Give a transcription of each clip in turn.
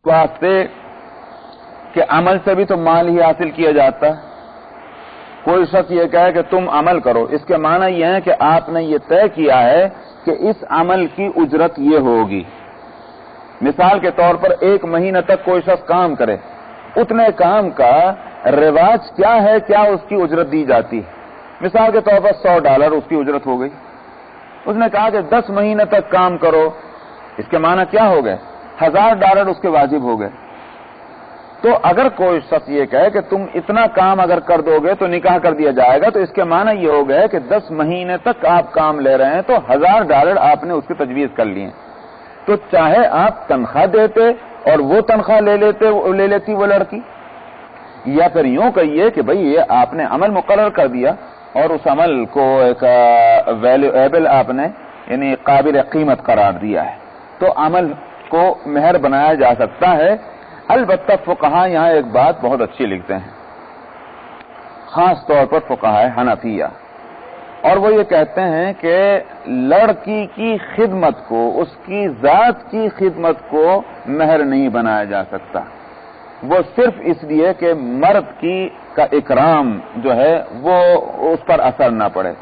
واسطے کہ عمل سے بھی تو مال ہی حاصل کیا جاتا ہے. کوئی شخص یہ کہے کہ تم عمل کرو، اس کے معنی یہ ہے کہ آپ نے یہ طے کیا ہے کہ اس عمل کی اجرت یہ ہوگی. مثال کے طور پر 1 مہینہ تک کوئی شخص کام کرے، اتنے کام کا رواج کیا ہے، کیا اس کی اجرت دی جاتی ہے. مثال کے طور پر $100 اس کی اجرت ہو گئی. اس نے کہا کہ 10 مہینے تک کام کرو، اس کے معنی کیا ہو گئے؟ $1000 اس کے واجب ہو گئے. تو اگر کوئی شخص یہ کہے کہ تم اتنا کام اگر کر دو گے تو نکاح کر دیا جائے گا، تو اس کے معنی یہ ہو گئے کہ 10 مہینے تک آپ کام لے رہے ہیں تو $1000 آپ نے اس کی تجویز کر لی. تو چاہے آپ تنخواہ دیتے اور وہ تنخواہ لے لیتی وہ لڑکی، یا پھر یوں کہیے کہ بھئی یہ آپ نے عمل مقرر کر دیا اور اس عمل کو ایک ویلیویبل آپ نے یعنی قابل قیمت قرار دیا ہے، تو عمل کو مہر بنایا جا سکتا ہے. البتہ فقہاء یہاں ایک بات بہت اچھی لکھتے ہیں، خاص طور پر فقہاء حنفیہ، اور وہ یہ کہتے ہیں کہ لڑکی کی خدمت کو، اس کی ذات کی خدمت کو مہر نہیں بنایا جا سکتا. وہ صرف اس لیے کہ مرد کا اکرام جو ہے وہ اس پر اثر نہ پڑے.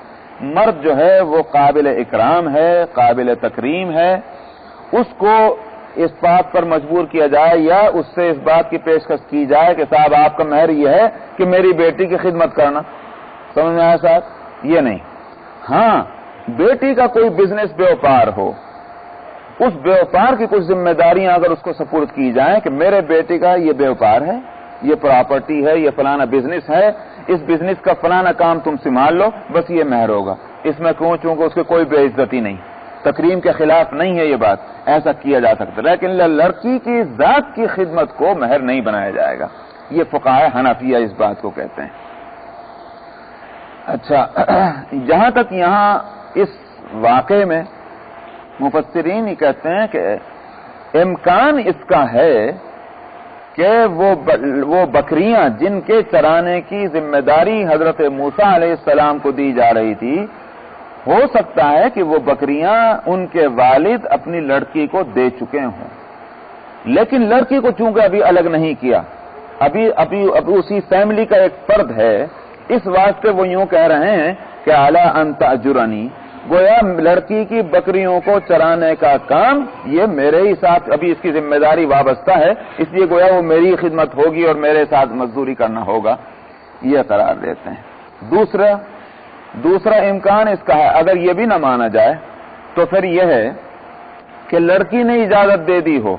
مرد جو ہے وہ قابل اکرام ہے، قابل تکریم ہے، اس کو اس بات پر مجبور کیا جائے یا اس سے اس بات کی پیشکش کی جائے کہ صاحب آپ کا مہر یہ ہے کہ میری بیٹی کی خدمت کرنا. سمجھ میں آیا صاحب؟ یہ نہیں. ہاں، بیٹی کا کوئی بزنس بیوپار ہو، اس بیوپار کی کچھ ذمہ داریاں اگر اس کو سپرد کی جائیں کہ میرے بیٹے کا یہ بیوپار ہے، یہ پراپرٹی ہے، یہ فلانا بزنس ہے، اس بزنس کا فلانا کام تم سنبھال لو، بس یہ مہر ہوگا. اس میں چونکہ اس کی کوئی بے عزتی نہیں، تکریم کے خلاف نہیں ہے یہ بات، ایسا کیا جا سکتا. لیکن لڑکی کی ذات کی خدمت کو مہر نہیں بنایا جائے گا. یہ فقہاء حنفیہ اس بات کو کہتے ہیں. اچھا، جہاں تک یہاں اس واقعے میں مفسرین یہ کہتے ہیں کہ امکان اس کا ہے کہ وہ بکریاں جن کے چرانے کی ذمہ داری حضرت موسیٰ علیہ السلام کو دی جا رہی تھی، ہو سکتا ہے کہ وہ بکریاں ان کے والد اپنی لڑکی کو دے چکے ہوں، لیکن لڑکی کو چونکہ ابھی الگ نہیں کیا، ابھی اسی فیملی کا ایک فرد ہے، اس واسطے وہ یوں کہہ رہے ہیں کہ اعلیٰ ان تأجرنی، گویا لڑکی کی بکریوں کو چرانے کا کام یہ میرے ہی ساتھ، ابھی اس کی ذمہ داری وابستہ ہے، اس لیے گویا وہ میری خدمت ہوگی اور میرے ساتھ مزدوری کرنا ہوگا، یہ قرار دیتے ہیں. دوسرا امکان اس کا ہے، اگر یہ بھی نہ مانا جائے تو پھر یہ ہے کہ لڑکی نے اجازت دے دی ہو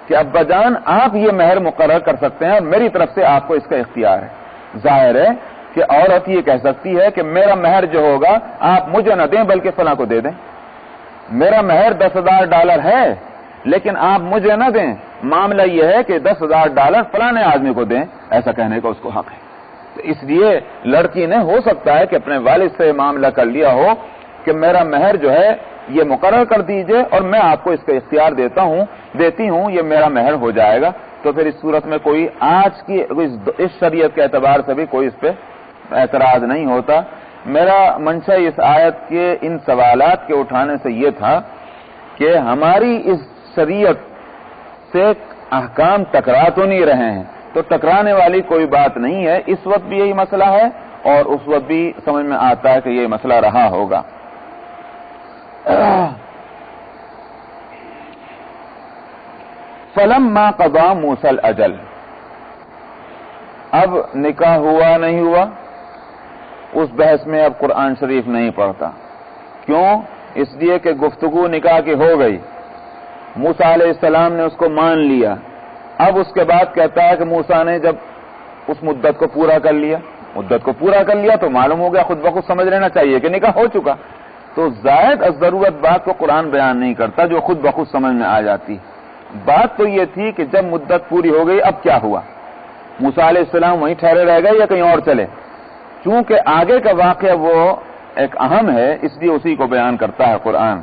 کہ ابا جان آپ یہ مہر مقرر کر سکتے ہیں اور میری طرف سے آپ کو اس کا اختیار ہے. ظاہر ہے کہ عورت یہ کہہ سکتی ہے کہ میرا مہر جو ہوگا آپ مجھے نہ دیں بلکہ فلاں کو دے دیں. میرا مہر $10,000 ہے لیکن آپ مجھے نہ دیں، معاملہ یہ ہے کہ $10,000 فلاں آدمی کو دیں، ایسا کہنے کا اس کو حق ہے. تو اس لیے لڑکی نے ہو سکتا ہے کہ اپنے والد سے معاملہ کر لیا ہو کہ میرا مہر جو ہے یہ مقرر کر دیجئے اور میں آپ کو اس کا اختیار دیتی ہوں، یہ میرا مہر ہو جائے گا. تو پھر اس صورت میں کوئی آج کی اس شریعت کے اعتبار سے بھی کوئی اس پہ اعتراض نہیں ہوتا. میرا منشا اس آیت کے ان سوالات کے اٹھانے سے یہ تھا کہ ہماری اس شریعت سے احکام ٹکرا تو نہیں رہے ہیں، تو ٹکرانے والی کوئی بات نہیں ہے. اس وقت بھی یہی مسئلہ ہے اور اس وقت بھی سمجھ میں آتا ہے کہ یہ مسئلہ رہا ہوگا. فلما قضى موسى الاجل، اب نکاح ہوا نہیں ہوا اس بحث میں اب قرآن شریف نہیں پڑھتا. کیوں؟ اس لیے کہ گفتگو نکاح کی ہو گئی، موسیٰ علیہ السلام نے اس کو مان لیا. اب اس کے بعد کہتا ہے کہ موسیٰ نے جب اس مدت کو پورا کر لیا تو معلوم ہو گیا، خود بخود سمجھ لینا چاہیے کہ نکاح ہو چکا. تو زائد از ضرورت بات کو قرآن بیان نہیں کرتا جو خود بخود سمجھ میں آ جاتی. بات تو یہ تھی کہ جب مدت پوری ہو گئی اب کیا ہوا، موسیٰ علیہ السلام وہیں ٹھہرے رہ گئے یا کہیں اور چلے. چونکہ آگے کا واقعہ وہ ایک اہم ہے اس لیے اسی کو بیان کرتا ہے قرآن.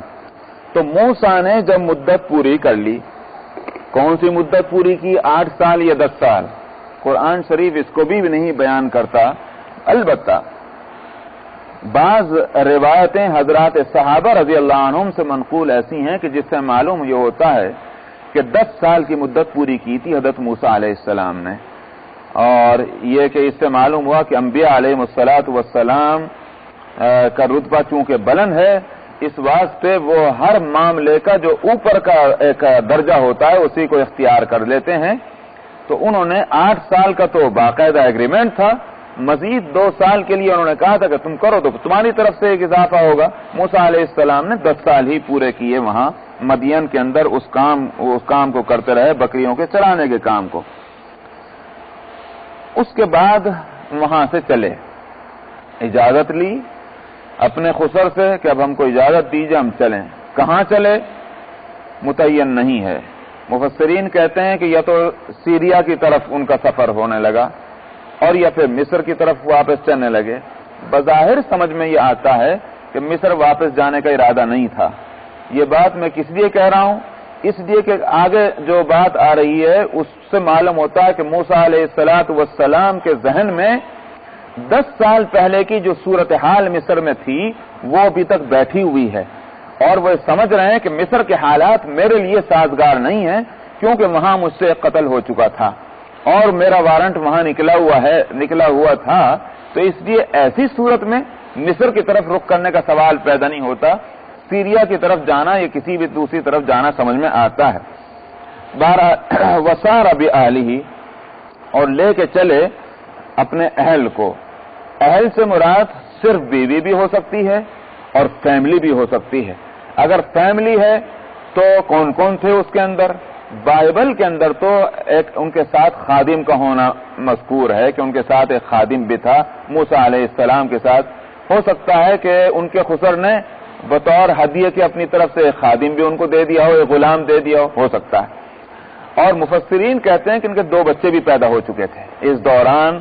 تو موسیٰ نے جب مدت پوری کر لی، کون سی مدت پوری کی؟ 8 سال یا 10 سال؟ قرآن شریف اس کو بھی نہیں بیان کرتا. البتہ بعض روایتیں حضرات صحابہ رضی اللہ عنہم سے منقول ایسی ہیں کہ جس سے معلوم یہ ہوتا ہے کہ 10 سال کی مدت پوری کی تھی حضرت موسیٰ علیہ السلام نے. اور یہ کہ اس سے معلوم ہوا کہ انبیاء علیہ السلام کا رتبہ چونکہ بلند ہے، اس واسطے وہ ہر معاملے کا جو اوپر کا ایک درجہ ہوتا ہے اسی کو اختیار کر لیتے ہیں. تو انہوں نے 8 سال کا تو باقاعدہ ایگریمنٹ تھا، مزید 2 سال کے لیے انہوں نے کہا تھا کہ تم کرو تو تمہاری طرف سے ایک اضافہ ہوگا. موسیٰ علیہ السلام نے 10 سال ہی پورے کیے وہاں مدین کے اندر اس کام کو کرتے رہے، بکریوں کے چرانے کے کام کو. اس کے بعد وہاں سے چلے، اجازت لی اپنے خسر سے کہ اب ہم کو اجازت دیجیے ہم چلیں. کہاں چلے متعین نہیں ہے. مفسرین کہتے ہیں کہ یا تو سیریا کی طرف ان کا سفر ہونے لگا اور یا پھر مصر کی طرف واپس چلنے لگے. بظاہر سمجھ میں یہ آتا ہے کہ مصر واپس جانے کا ارادہ نہیں تھا. یہ بات میں کس لیے کہہ رہا ہوں؟ اس لیے کہ آگے جو بات آ رہی ہے اس سے معلوم ہوتا ہے کہ موسیٰ علیہ السلام کے ذہن میں 10 سال پہلے کی جو صورتحال مصر میں تھی وہ ابھی تک بیٹھی ہوئی ہے، اور وہ سمجھ رہے ہیں کہ مصر کے حالات میرے لیے سازگار نہیں ہیں، کیونکہ وہاں مجھ سے قتل ہو چکا تھا اور میرا وارنٹ وہاں نکلا ہوا تھا. تو اس لیے ایسی صورت میں مصر کی طرف رخ کرنے کا سوال پیدا نہیں ہوتا. سیریا کی طرف جانا یا کسی بھی دوسری طرف جانا سمجھ میں آتا ہے. وسار بأہلہ، اور لے کے چلے اپنے اہل کو. اہل سے مراد صرف بیوی بھی ہو سکتی ہے اور فیملی بھی ہو سکتی ہے. اگر فیملی ہے تو کون کون تھے اس کے اندر؟ بائبل کے اندر تو ایک ان کے ساتھ خادم کا ہونا مذکور ہے کہ ان کے ساتھ ایک خادم بھی تھا موسیٰ علیہ السلام کے ساتھ. ہو سکتا ہے کہ ان کے خسر نے بطور ہدیے کے اپنی طرف سے ایک خادم بھی ان کو دے دیا ہو، ایک غلام دے دیا ہو سکتا ہے. اور مفسرین کہتے ہیں کہ ان کے 2 بچے بھی پیدا ہو چکے تھے. اس دوران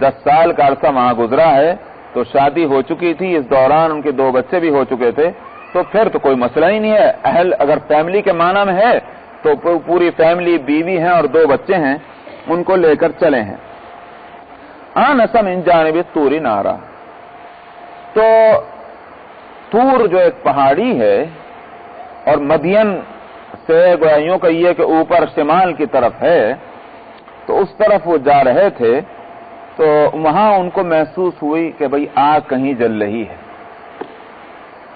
10 سال کا عرصہ وہاں گزرا ہے تو شادی ہو چکی تھی، اس دوران ان کے 2 بچے بھی ہو چکے تھے. تو پھر تو کوئی مسئلہ ہی نہیں ہے. اہل اگر فیملی کے معنی میں ہے تو پوری فیملی، بیوی ہیں اور 2 بچے ہیں، ان کو لے کر چلے ہیں. آنس من جانب طور نارا، تو طور جو ایک پہاڑی ہے اور مدین سے گویا یوں کہیے کہ اوپر شمال کی طرف ہے، تو اس طرف وہ جا رہے تھے تو وہاں ان کو محسوس ہوئی کہ بھئی آگ کہیں جل رہی ہے.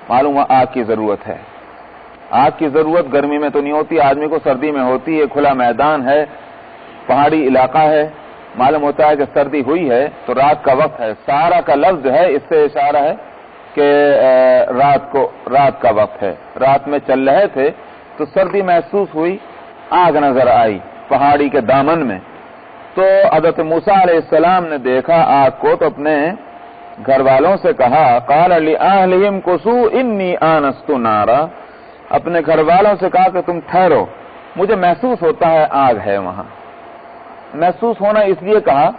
معلوم ہوا آگ کی ضرورت ہے. آگ کی ضرورت گرمی میں تو نہیں ہوتی، آدمی کو سردی میں ہوتی ہے. کھلا میدان ہے، پہاڑی علاقہ ہے. معلوم ہوتا ہے کہ سردی ہوئی ہے تو رات کا وقت ہے. سارا کا لفظ ہے اس سے اشارہ ہے کہ رات کا وقت ہے. رات میں چل رہے تھے تو سردی محسوس ہوئی، آگ نظر آئی پہاڑی کے دامن میں. تو حضرت موسیٰ علیہ السلام نے دیکھا آگ کو تو اپنے گھر والوں سے کہا، قال لأہلہم کثوا انی آنست نارا، اپنے گھر والوں سے کہا کہ تم ٹھہرو، مجھے محسوس ہوتا ہے آگ ہے وہاں. محسوس ہونا اس لیے کہا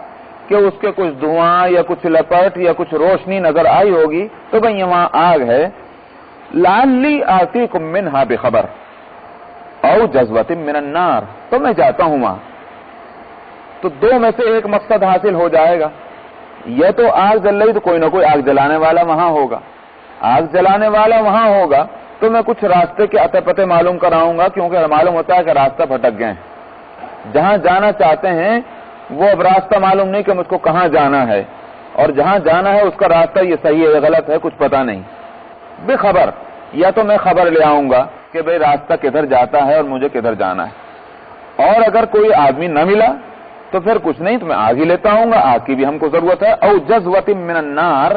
کہ اس کے کچھ دھواں یا کچھ لپٹ یا کچھ روشنی نظر آئی ہوگی تو بھئی وہاں آگ ہے. لعلی آتیکم منہا بخبر او جذوۃ من النار، تو میں جاتا ہوں وہاں. تو 2 میں سے ایک مقصد حاصل ہو جائے گا. یہ تو آگ جل رہی تو کوئی نہ کوئی آگ جلانے والا وہاں ہوگا. آگ جلانے والا وہاں ہوگا تو میں کچھ راستے کے اتے پتے معلوم کراؤں گا، کیونکہ معلوم ہوتا ہے کہ راستہ بھٹک گئے ہیں. جہاں جانا چاہتے ہیں وہ اب راستہ معلوم نہیں کہ مجھ کو کہاں جانا ہے، اور جہاں جانا ہے اس کا راستہ یہ صحیح ہے یا غلط ہے کچھ پتہ نہیں. بے خبر، یا تو میں خبر لے آؤں گا کہ بھئی راستہ کدھر جاتا ہے اور مجھے کدھر جانا ہے. اور اگر کوئی آدمی نہ ملا تو پھر کچھ نہیں تو میں آگ ہی لیتا آؤں گا، آگ کی بھی ہم کو ضرورت ہے. او جذوۃ من النار،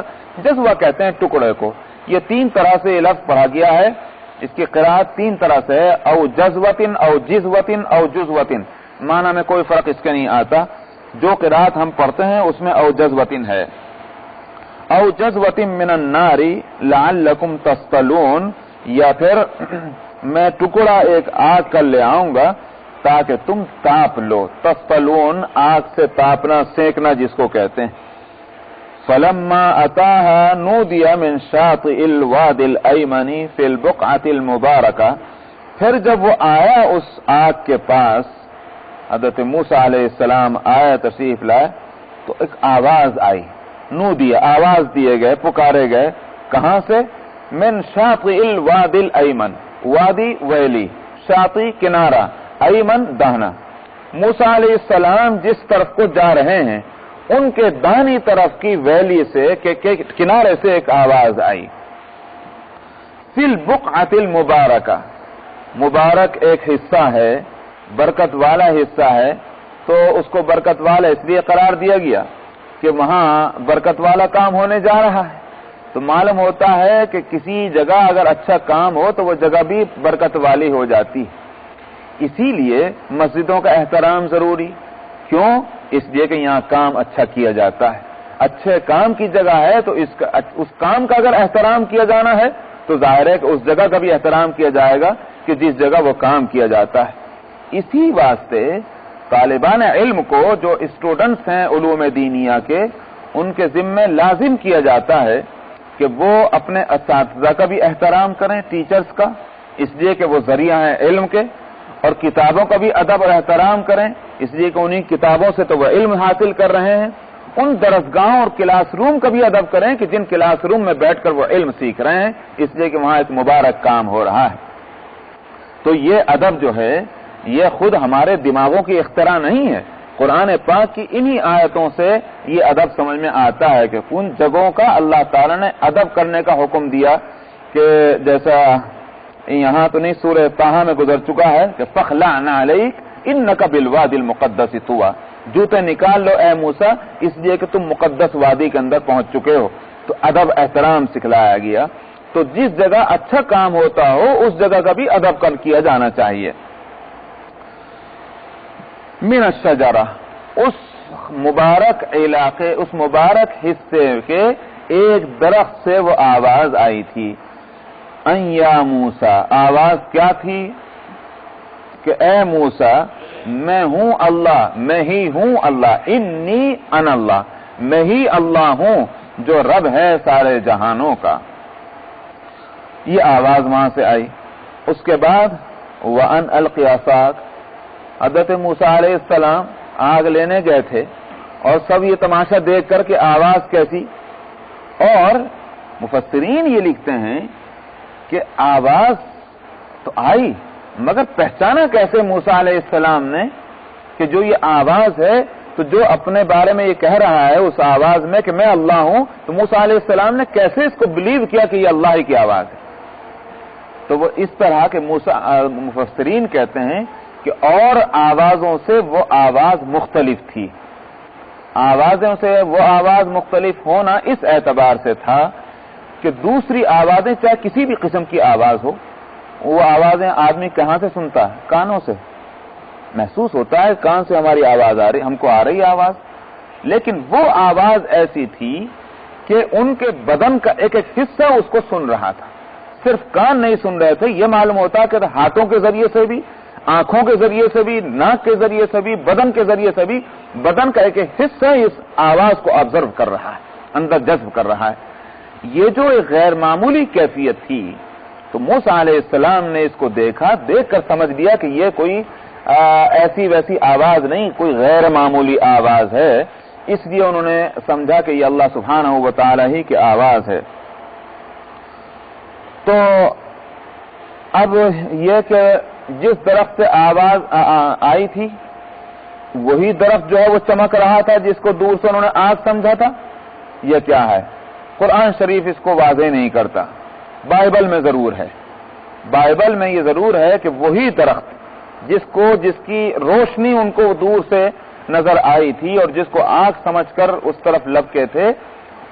جذوہ کہتے ہیں ٹکڑے کو. یہ 3 طرح سے یہ لفظ پڑھا گیا ہے، اس کی قرأت 3 طرح سے ہے، او جذوۃ او جذوۃ او جزوۃ. معنی میں کوئی فرق اس کے نہیں آتا. جو قرأت ہم پڑھتے ہیں اس میں او جذوۃ ہے. او جذوۃ من النار لعلکم تصطلون، یا پھر میں ٹکڑا ایک آگ کر لے آؤں گا تاکہ تم تاپ لو. تصطلون آگ سے تاپنا، سینکنا جس کو کہتے ہیں. فلما اتاها نودی من شاطئ الوادی الایمن فی البقعۃ المبارکہ، پھر جب وہ آیا اس آگ کے پاس، حضرت موسیٰ علیہ السلام آیا تشریف لائے تو ایک آواز آئی. نودی آواز دیے گئے، پکارے گئے. کہاں سے؟ من شاطئ الوادی الایمن، وادی ویلی، شاطئ کنارہ، ایمن داہنا، موسیٰ علیہ السلام جس طرف کو جا رہے ہیں ان کے داہنی طرف کی ویلی سے کنارے سے ایک آواز آئی، فی البقعۃ المبارکہ، مبارک ایک حصہ ہے، برکت والا حصہ ہے، تو اس کو برکت والا اس لیے قرار دیا گیا کہ وہاں برکت والا کام ہونے جا رہا ہے، تو معلوم ہوتا ہے کہ کسی جگہ اگر اچھا کام ہو تو وہ جگہ بھی برکت والی ہو جاتی ہے۔ اسی لیے مسجدوں کا احترام ضروری، کیوں؟ اس لیے کہ یہاں کام اچھا کیا جاتا ہے، اچھے کام کی جگہ ہے تو اس کام کا اگر احترام کیا جانا ہے تو ظاہر ہے کہ اس جگہ کا بھی احترام کیا جائے گا کہ جس جگہ وہ کام کیا جاتا ہے۔ اسی واسطے طالبان علم کو جو اسٹوڈنٹس ہیں علوم دینیہ کے، ان کے ذمہ لازم کیا جاتا ہے کہ وہ اپنے اساتذہ کا بھی احترام کریں، ٹیچرز کا، اس لیے کہ وہ ذریعہ ہیں علم کے، اور کتابوں کا بھی ادب اور احترام کریں، اس لیے کہ انہیں کتابوں سے تو وہ علم حاصل کر رہے ہیں۔ ان درسگاہوں اور کلاس روم کا بھی ادب کریں کہ جن کلاس روم میں بیٹھ کر وہ علم سیکھ رہے ہیں، اس لیے کہ وہاں ایک مبارک کام ہو رہا ہے۔ تو یہ ادب جو ہے یہ خود ہمارے دماغوں کی اختراع نہیں ہے، قرآن پاک کی انہی آیتوں سے یہ ادب سمجھ میں آتا ہے کہ ان جگہوں کا اللہ تعالیٰ نے ادب کرنے کا حکم دیا، کہ جیسا یہاں تو نہیں سورہ طٰہٰ میں گزر چکا ہے کہ فَاخْلَعْ نَعْلَيْكَ إِنَّكَ بِالْوَادِ الْمُقَدَّسِ طُوًى، جوتے نکال لو اے موسیٰ، اس لیے کہ تم مقدس وادی کے اندر پہنچ چکے ہو۔ تو ادب احترام سکھلایا گیا، تو جس جگہ اچھا کام ہوتا ہو اس جگہ کا بھی ادب کیا جانا چاہیے۔ من الشجرہ، اس مبارک علاقے، اس مبارک حصے کے ایک درخت سے وہ آواز آئی تھی، ان یا موسیٰ، آواز کیا تھی کہ اے موسیٰ میں ہوں اللہ، میں ہی ہوں اللہ، انی انا اللہ، میں ہی اللہ ہوں جو رب ہے سارے جہانوں کا۔ یہ آواز وہاں سے آئی۔ اس کے بعد وَأَنْ أَلْقِ عَصَاكَ، حضرت موسیٰ علیہ السلام آگ لینے گئے تھے اور سب یہ تماشا دیکھ کر کہ آواز کیسی، اور مفسرین یہ لکھتے ہیں کہ آواز تو آئی مگر پہچانا کیسے موسیٰ علیہ السلام نے کہ جو یہ آواز ہے، تو جو اپنے بارے میں یہ کہہ رہا ہے اس آواز میں کہ میں اللہ ہوں، تو موسیٰ علیہ السلام نے کیسے اس کو بلیو کیا کہ یہ اللہ ہی کی آواز ہے؟ تو وہ اس طرح کے مفسرین کہتے ہیں کہ اور آوازوں سے وہ آواز مختلف تھی۔ آوازوں سے وہ آواز مختلف ہونا اس اعتبار سے تھا کہ دوسری آوازیں چاہے کسی بھی قسم کی آواز ہو، وہ آوازیں آدمی کہاں سے سنتا ہے؟ کانوں سے محسوس ہوتا ہے، کان سے ہماری آواز آ رہی، ہم کو آ رہی ہے آواز، لیکن وہ آواز ایسی تھی کہ ان کے بدن کا ایک ایک حصہ اس کو سن رہا تھا، صرف کان نہیں سن رہے تھے، یہ معلوم ہوتا کہ ہاتھوں کے ذریعے سے بھی، آنکھوں کے ذریعے سے بھی، ناک کے ذریعے سے بھی، بدن کے ذریعے سے بھی، بدن کا ایک ایک حصہ اس آواز کو آبزرو کر رہا ہے، اندر جذب کر رہا ہے۔ یہ جو ایک غیر معمولی کیفیت تھی، تو موسیٰ علیہ السلام نے اس کو دیکھا، دیکھ کر سمجھ لیا کہ یہ کوئی ایسی ویسی آواز نہیں، کوئی غیر معمولی آواز ہے، اس لیے انہوں نے سمجھا کہ یہ اللہ سبحانہ و تعالی ہی کی آواز ہے۔ تو اب یہ کہ جس درخت سے آواز آئی تھی وہی درخت جو ہے وہ چمک رہا تھا جس کو دور سے انہوں نے آگ سمجھا تھا، یہ کیا ہے؟ قرآن شریف اس کو واضح نہیں کرتا، بائبل میں ضرور ہے، بائبل میں یہ ضرور ہے کہ وہی درخت جس کی روشنی ان کو دور سے نظر آئی تھی اور جس کو آگ سمجھ کر اس طرف لپکے تھے،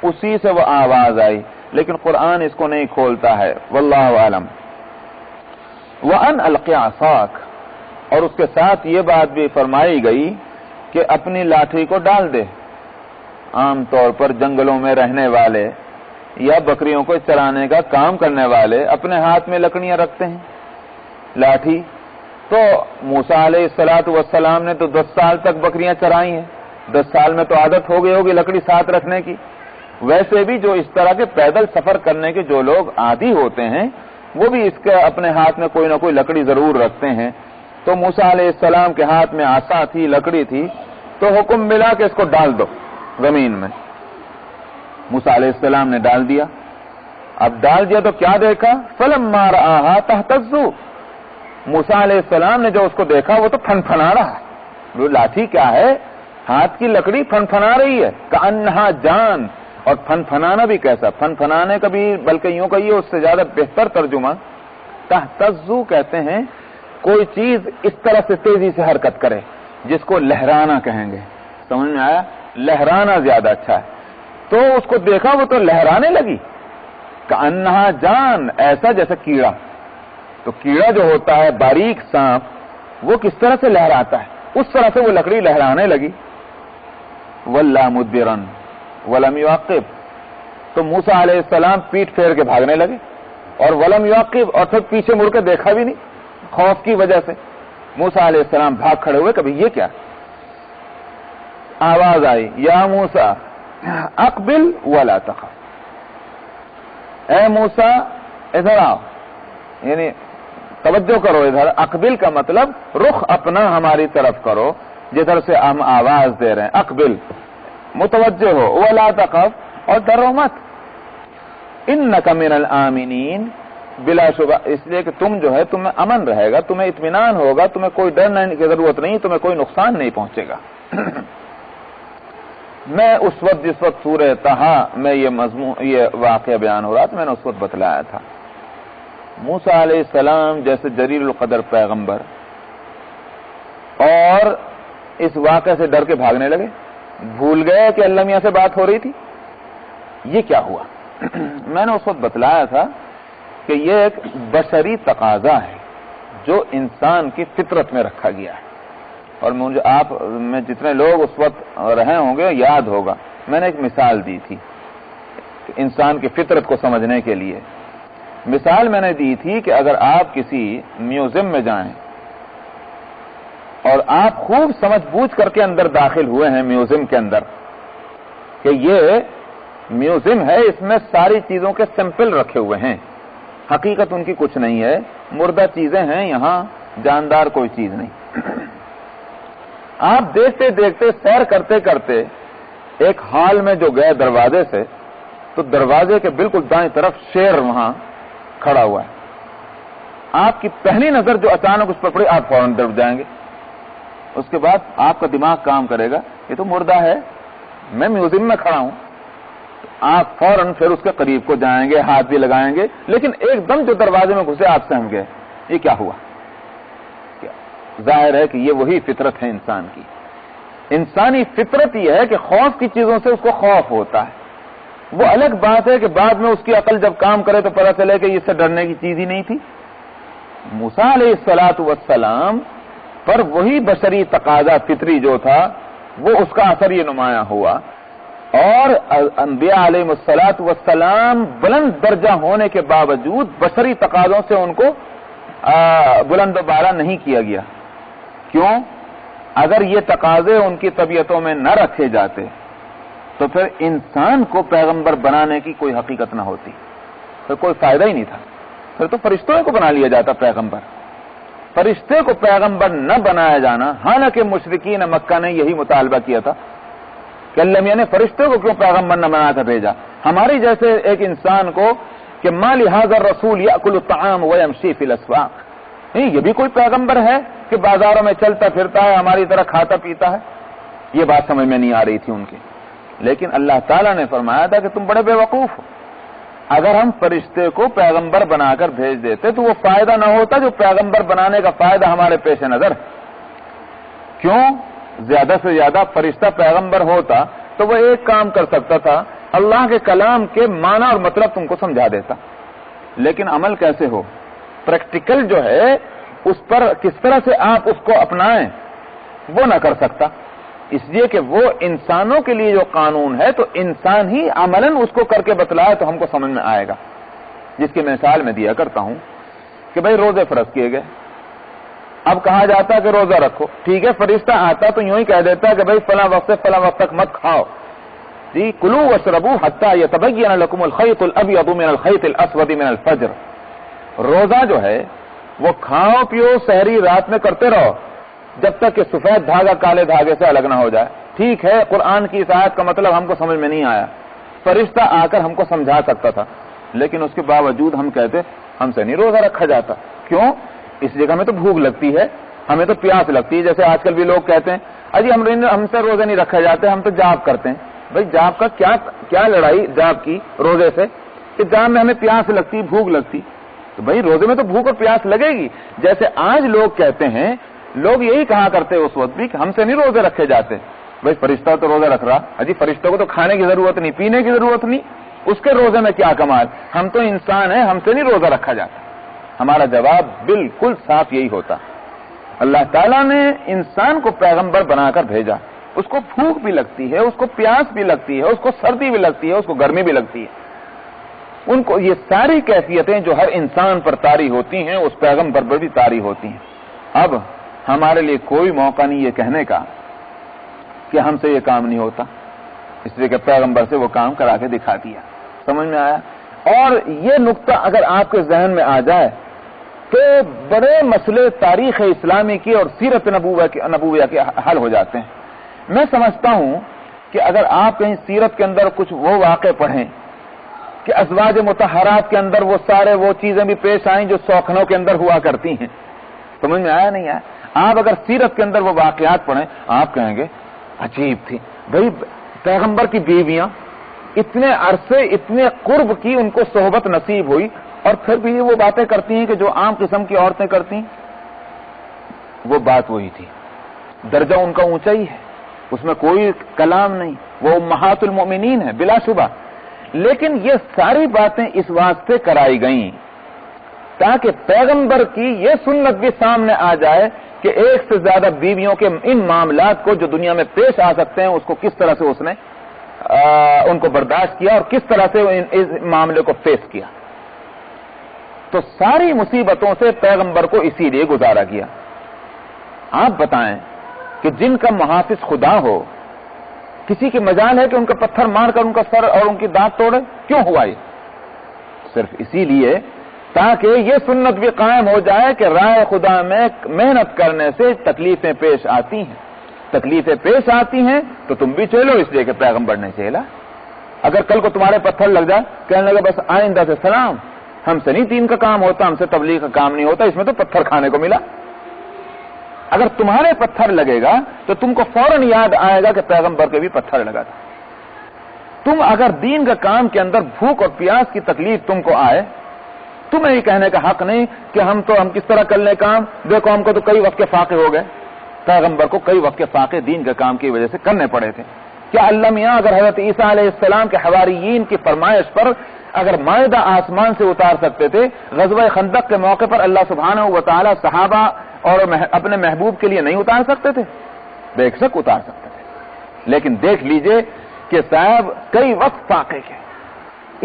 اسی سے وہ آواز آئی، لیکن قرآن اس کو نہیں کھولتا ہے، واللہ عالم۔ وَأَنْ أَلْقِ عَصَاكَ، اور اس کے ساتھ یہ بات بھی فرمائی گئی کہ اپنی لاٹھی کو ڈال دے۔ عام طور پر جنگلوں میں رہنے والے یا بکریوں کو چرانے کا کام کرنے والے اپنے ہاتھ میں لکڑیاں رکھتے ہیں، لاٹھی۔ تو موسیٰ علیہ السلام نے تو 10 سال تک بکریاں چرائی ہیں، 10 سال میں تو عادت ہو گئی ہوگی لکڑی ساتھ رکھنے کی۔ ویسے بھی جو اس طرح کے پیدل سفر کرنے کے جو لوگ عادی ہوتے ہیں وہ بھی اس کے اپنے ہاتھ میں کوئی نہ کوئی لکڑی ضرور رکھتے ہیں۔ تو موسیٰ علیہ السلام کے ہاتھ میں عصا تھی، لکڑی تھی، تو حکم ملا کہ اس کو ڈال دو زمین میں۔ موسیٰ علیہ السلام نے ڈال دیا۔ اب ڈال دیا تو کیا دیکھا؟ فَلَمَّا رَآهَا تَهْتَزُّ، موسیٰ علیہ السلام نے جو اس کو دیکھا وہ تو پھنپھنا رہا ہے. وہ لاٹھی کیا ہے؟ ہاتھ کی لکڑی پھنپھنا رہی ہے. کأنہا جان. اور پھنپھنانا بھی کیسا؟ پھنپھنانے کا بھی بلکہ یوں کہیے اس سے زیادہ بہتر ترجمہ تہتزو کہتے ہیں. کوئی چیز اس طرح سے تیزی سے حرکت کرے جس کو لہرانا کہیں گے. سمجھ میں آیا؟ لہرانا زیادہ اچھا ہے. تو اس کو دیکھا وہ تو لہرانے لگی. کأنہا جان، ایسا جیسا کیڑا. تو کیڑا جو ہوتا ہے باریک سانپ وہ کس طرح سے لہراتا ہے اس طرح سے وہ لکڑی لہرانے لگی. وَلَّا مُدْبِرًا وَلَمْ يُعَقِّبْ. تو موسیٰ علیہ السلام پیٹ پھیر کے بھاگنے لگے اور وَلَمْ يُعَقِّبْ، اور پھر پیچھے مڑ کے دیکھا بھی نہیں خوف کی وجہ سے. موسیٰ علیہ السلام بھاگ کھڑے ہوئے. کبھی یہ کیا آواز آئی، یا موسیٰ اقبل ولا تخف. اے موسیٰ ادھر آؤ، یعنی توجہ کرو ادھر. اقبل کا مطلب رخ اپنا ہماری طرف کرو جدھر سے ہم آواز دے رہے ہیں. اقبل، متوجہ ہو. ولا تخف، اور ڈرو مت. انک من الآمنین، بلا شبہ اس لیے کہ تم جو ہے تمہیں امن رہے گا، تمہیں اطمینان ہوگا، تمہیں کوئی ڈرنے کی ضرورت نہیں، تمہیں کوئی نقصان نہیں پہنچے گا. میں اس وقت جس وقت سورہ طٰہٰ میں یہ واقعہ بیان ہو رہا تھا، میں نے اس وقت بتلایا تھا موسیٰ علیہ السلام جیسے جلیل القدر پیغمبر اور اس واقعے سے ڈر کے بھاگنے لگے، بھول گئے کہ اللہ میاں سے بات ہو رہی تھی. یہ کیا ہوا؟ میں نے اس وقت بتلایا تھا کہ یہ ایک بشری تقاضا ہے جو انسان کی فطرت میں رکھا گیا ہے. اور مجھے آپ میں جتنے لوگ اس وقت رہے ہوں گے یاد ہوگا، میں نے ایک مثال دی تھی انسان کی فطرت کو سمجھنے کے لیے. مثال میں نے دی تھی کہ اگر آپ کسی میوزیم میں جائیں اور آپ خوب سمجھ بوجھ کر کے اندر داخل ہوئے ہیں میوزیم کے اندر کہ یہ میوزیم ہے، اس میں ساری چیزوں کے سیمپل رکھے ہوئے ہیں، حقیقت ان کی کچھ نہیں ہے، مردہ چیزیں ہیں یہاں، جاندار کوئی چیز نہیں. آپ دیکھتے دیکھتے سیر کرتے کرتے ایک ہال میں جو گئے دروازے سے، تو دروازے کے بالکل دائیں طرف شیر وہاں کھڑا ہوا ہے. آپ کی پہلی نظر جو اچانک اس پر پڑی آپ فوراً ڈر جائیں گے. اس کے بعد آپ کا دماغ کام کرے گا، یہ تو مردہ ہے، میں میوزیم میں کھڑا ہوں. آپ فوراً پھر اس کے قریب کو جائیں گے، ہاتھ بھی لگائیں گے، لیکن ایک دم جو دروازے میں گھسے آپ سمجھ گئے یہ کیا ہوا. ظاہر ہے کہ یہ وہی فطرت ہے انسان کی. انسانی فطرت یہ ہے کہ خوف کی چیزوں سے اس کو خوف ہوتا ہے. وہ الگ بات ہے کہ بعد میں اس کی عقل جب کام کرے تو پتہ چلے کہ اس سے ڈرنے کی چیز ہی نہیں تھی. موسیٰ علیہ السلام پر وہی بشری تقاضا فطری جو تھا وہ اس کا اثر یہ نمایاں ہوا. اور انبیاء علیہ السلام بلند درجہ ہونے کے باوجود بشری تقاضوں سے ان کو بلند و بالا نہیں کیا گیا. کیوں؟ اگر یہ تقاضے ان کی طبیعتوں میں نہ رکھے جاتے تو پھر انسان کو پیغمبر بنانے کی کوئی حقیقت نہ ہوتی، پھر کوئی فائدہ ہی نہیں تھا. پھر تو فرشتوں کو بنا لیا جاتا پیغمبر. فرشتے کو پیغمبر نہ بنایا جانا، حالانکہ مشرکین مکہ نے یہی مطالبہ کیا تھا کہ اللہ میاں نے فرشتے کو کیوں پیغمبر نہ بنا کر بھیجا. ہماری جیسے ایک انسان کو کہ ما لہذا الرسول یاکل الطعام ویمشی فی الاسواق، نہیں یہ بھی کوئی پیغمبر ہے کہ بازاروں میں چلتا پھرتا ہے ہماری طرح کھاتا پیتا ہے. یہ بات سمجھ میں نہیں آ رہی تھی ان کی. لیکن اللہ تعالیٰ نے فرمایا تھا کہ تم بڑے بے وقوف ہو. اگر ہم فرشتے کو پیغمبر بنا کر بھیج دیتے تو وہ فائدہ نہ ہوتا جو پیغمبر بنانے کا فائدہ ہمارے پیش نظر. کیوں؟ زیادہ سے زیادہ فرشتہ پیغمبر ہوتا تو وہ ایک کام کر سکتا تھا، اللہ کے کلام کے معنی اور مطلب تم کو سمجھا دیتا. لیکن عمل کیسے ہو، پریکٹیکل جو ہے اس پر کس طرح سے آپ اس کو اپنائیں وہ نہ کر سکتا. اس لیے کہ وہ انسانوں کے لیے جو قانون ہے تو انسان ہی عملاً اس کو کر کے بتلائے تو ہم کو سمجھ میں آئے گا. جس کی مثال میں دیا کرتا ہوں کہ بھئی روزے فرض کیے گئے. اب کہا جاتا کہ روزہ رکھو، ٹھیک ہے، فرشتہ آتا تو یوں ہی کہہ دیتا کہ بھئی فلاں وقت سے فلاں وقت تک مت کھاؤ. جی کلوا واشربوا حتی یتبین لکم الخیط الابیض من الخیط الاسود من الفجر. روزہ جو ہے وہ کھاؤ پیو سحری رات میں کرتے رہو جب تک کہ سفید دھاگا کالے دھاگے سے الگ نہ ہو جائے. ٹھیک ہے، قرآن کی اس آیت کا مطلب ہم کو سمجھ میں نہیں آیا، فرشتہ آ کر ہم کو سمجھا سکتا تھا، لیکن اس کے باوجود ہم کہتے ہم سے نہیں روزہ رکھا جاتا. کیوں؟ اس لیے کہ ہمیں تو بھوک لگتی ہے, ہمیں تو پیاس لگتی ہے. جیسے آج کل بھی لوگ کہتے ہیں اجی ہم سے روزے نہیں رکھے جاتے, ہم تو جاب کرتے ہیں. بھائی جاب کا کیا لڑائی جاب کی روزے سے, کہ جاب میں ہمیں پیاس لگتی, بھوک لگتی. تو بھائی روزے میں تو بھوک اور پیاس لگے گی. جیسے آج لوگ کہتے ہیں, لوگ یہی کہا کرتے اس وقت بھی کہ ہم سے نہیں روزے رکھے جاتے. بھائی فرشتہ تو روزہ رکھ رہا, اجی فرشتوں کو تو کھانے کی ضرورت نہیں, پینے کی ضرورت نہیں, اس کے روزے میں کیا کمال, ہم تو انسان ہیں, ہم سے نہیں روزہ رکھا جاتا. ہمارا جواب بالکل صاف یہی ہوتا, اللہ تعالیٰ نے انسان کو پیغمبر بنا کر بھیجا, اس کو بھوک بھی لگتی ہے, اس کو پیاس بھی لگتی ہے, اس کو سردی بھی لگتی ہے, اس کو گرمی بھی لگتی ہے. ان کو یہ ساری کیفیتیں جو ہر انسان پر طاری ہوتی ہیں اس پیغمبر پر بھی طاری ہوتی ہیں. اب ہمارے لیے کوئی موقع نہیں یہ کہنے کا کہ ہم سے یہ کام نہیں ہوتا, اس لیے کہ پیغمبر سے وہ کام کرا کے دکھا دیا. سمجھ میں آیا؟ اور یہ نقطہ اگر آپ کے ذہن میں آ جائے تو بڑے مسئلے تاریخ اسلامی کی اور سیرت نبویہ کے حل ہو جاتے ہیں. میں سمجھتا ہوں کہ اگر آپ کہیں سیرت کے اندر کچھ وہ واقع پڑھیں کہ ازواج مطہرات کے اندر وہ چیزیں بھی پیش آئیں جو سوکھنوں کے اندر ہوا کرتی ہیں. سمجھ میں آیا نہیں آیا؟ آپ اگر سیرت کے اندر وہ واقعات پڑھیں آپ کہیں گے عجیب تھی. بھئی پیغمبر کی بیویاں اتنے عرصے اتنے قرب کی ان کو صحبت نصیب ہوئی اور پھر بھی وہ باتیں کرتی ہیں کہ جو عام قسم کی عورتیں کرتی ہیں. وہ بات وہی تھی, درجہ ان کا اونچا ہی ہے, اس میں کوئی کلام نہیں, وہ امہات المؤمنین ہے بلا شبہ. لیکن یہ ساری باتیں اس واسطے کرائی گئیں تاکہ پیغمبر کی یہ سنت بھی سامنے آ جائے کہ ایک سے زیادہ بیویوں کے ان معاملات کو جو دنیا میں پیش آ سکتے ہیں اس کو کس طرح سے اس نے ان کو برداشت کیا اور کس طرح سے اس معاملے کو فیس کیا. تو ساری مصیبتوں سے پیغمبر کو اسی لیے گزارا گیا. آپ بتائیں کہ جن کا محافظ خدا ہو, کسی کی مجال ہے کہ ان کا پتھر مار کر ان کا سر اور ان کی دانت توڑے؟ کیوں ہوا یہ؟ صرف اسی لیے تاکہ یہ سنت بھی قائم ہو جائے کہ راہ خدا میں محنت کرنے سے تکلیفیں پیش آتی ہیں. تکلیفیں پیش آتی ہیں تو تم بھی چلو, اس لیے کہ پیغمبر نے چلا. اگر کل کو تمہارے پتھر لگ جائے, کہنے لگا بس آئندہ سے سلام, ہم سے نہیں دین کا کام ہوتا, ہم سے تبلیغ کا کام نہیں ہوتا, اس میں تو پتھر کھانے کو ملا. اگر تمہارے پتھر لگے گا تو تم کو فوراً یاد آئے گا کہ پیغمبر کے بھی پتھر لگا تھا. تم اگر دین کا کام کے اندر بھوک اور پیاس کی تکلیف تم کو آئے, تمہیں یہ کہنے کا حق نہیں کہ ہم کس طرح کر لیں کام. دیکھو ہم کو تو کئی وقت کے فاقے ہو گئے. پیغمبر کو کئی وقت کے فاقے دین کے کام کی وجہ سے کرنے پڑے تھے. کیا اللہ میاں اگر حضرت عیسیٰ علیہ السلام کے حواریین کی فرمائش پر اگر مائدہ آسمان سے اتار سکتے تھے, غزوہ خندق کے موقع پر اللہ سبحانہ و تعالی صحابہ اور اپنے محبوب کے لیے نہیں اتار سکتے تھے؟ بے شک اتار سکتے تھے. لیکن دیکھ لیجئے کہ صاحب کئی وقت فاقے کے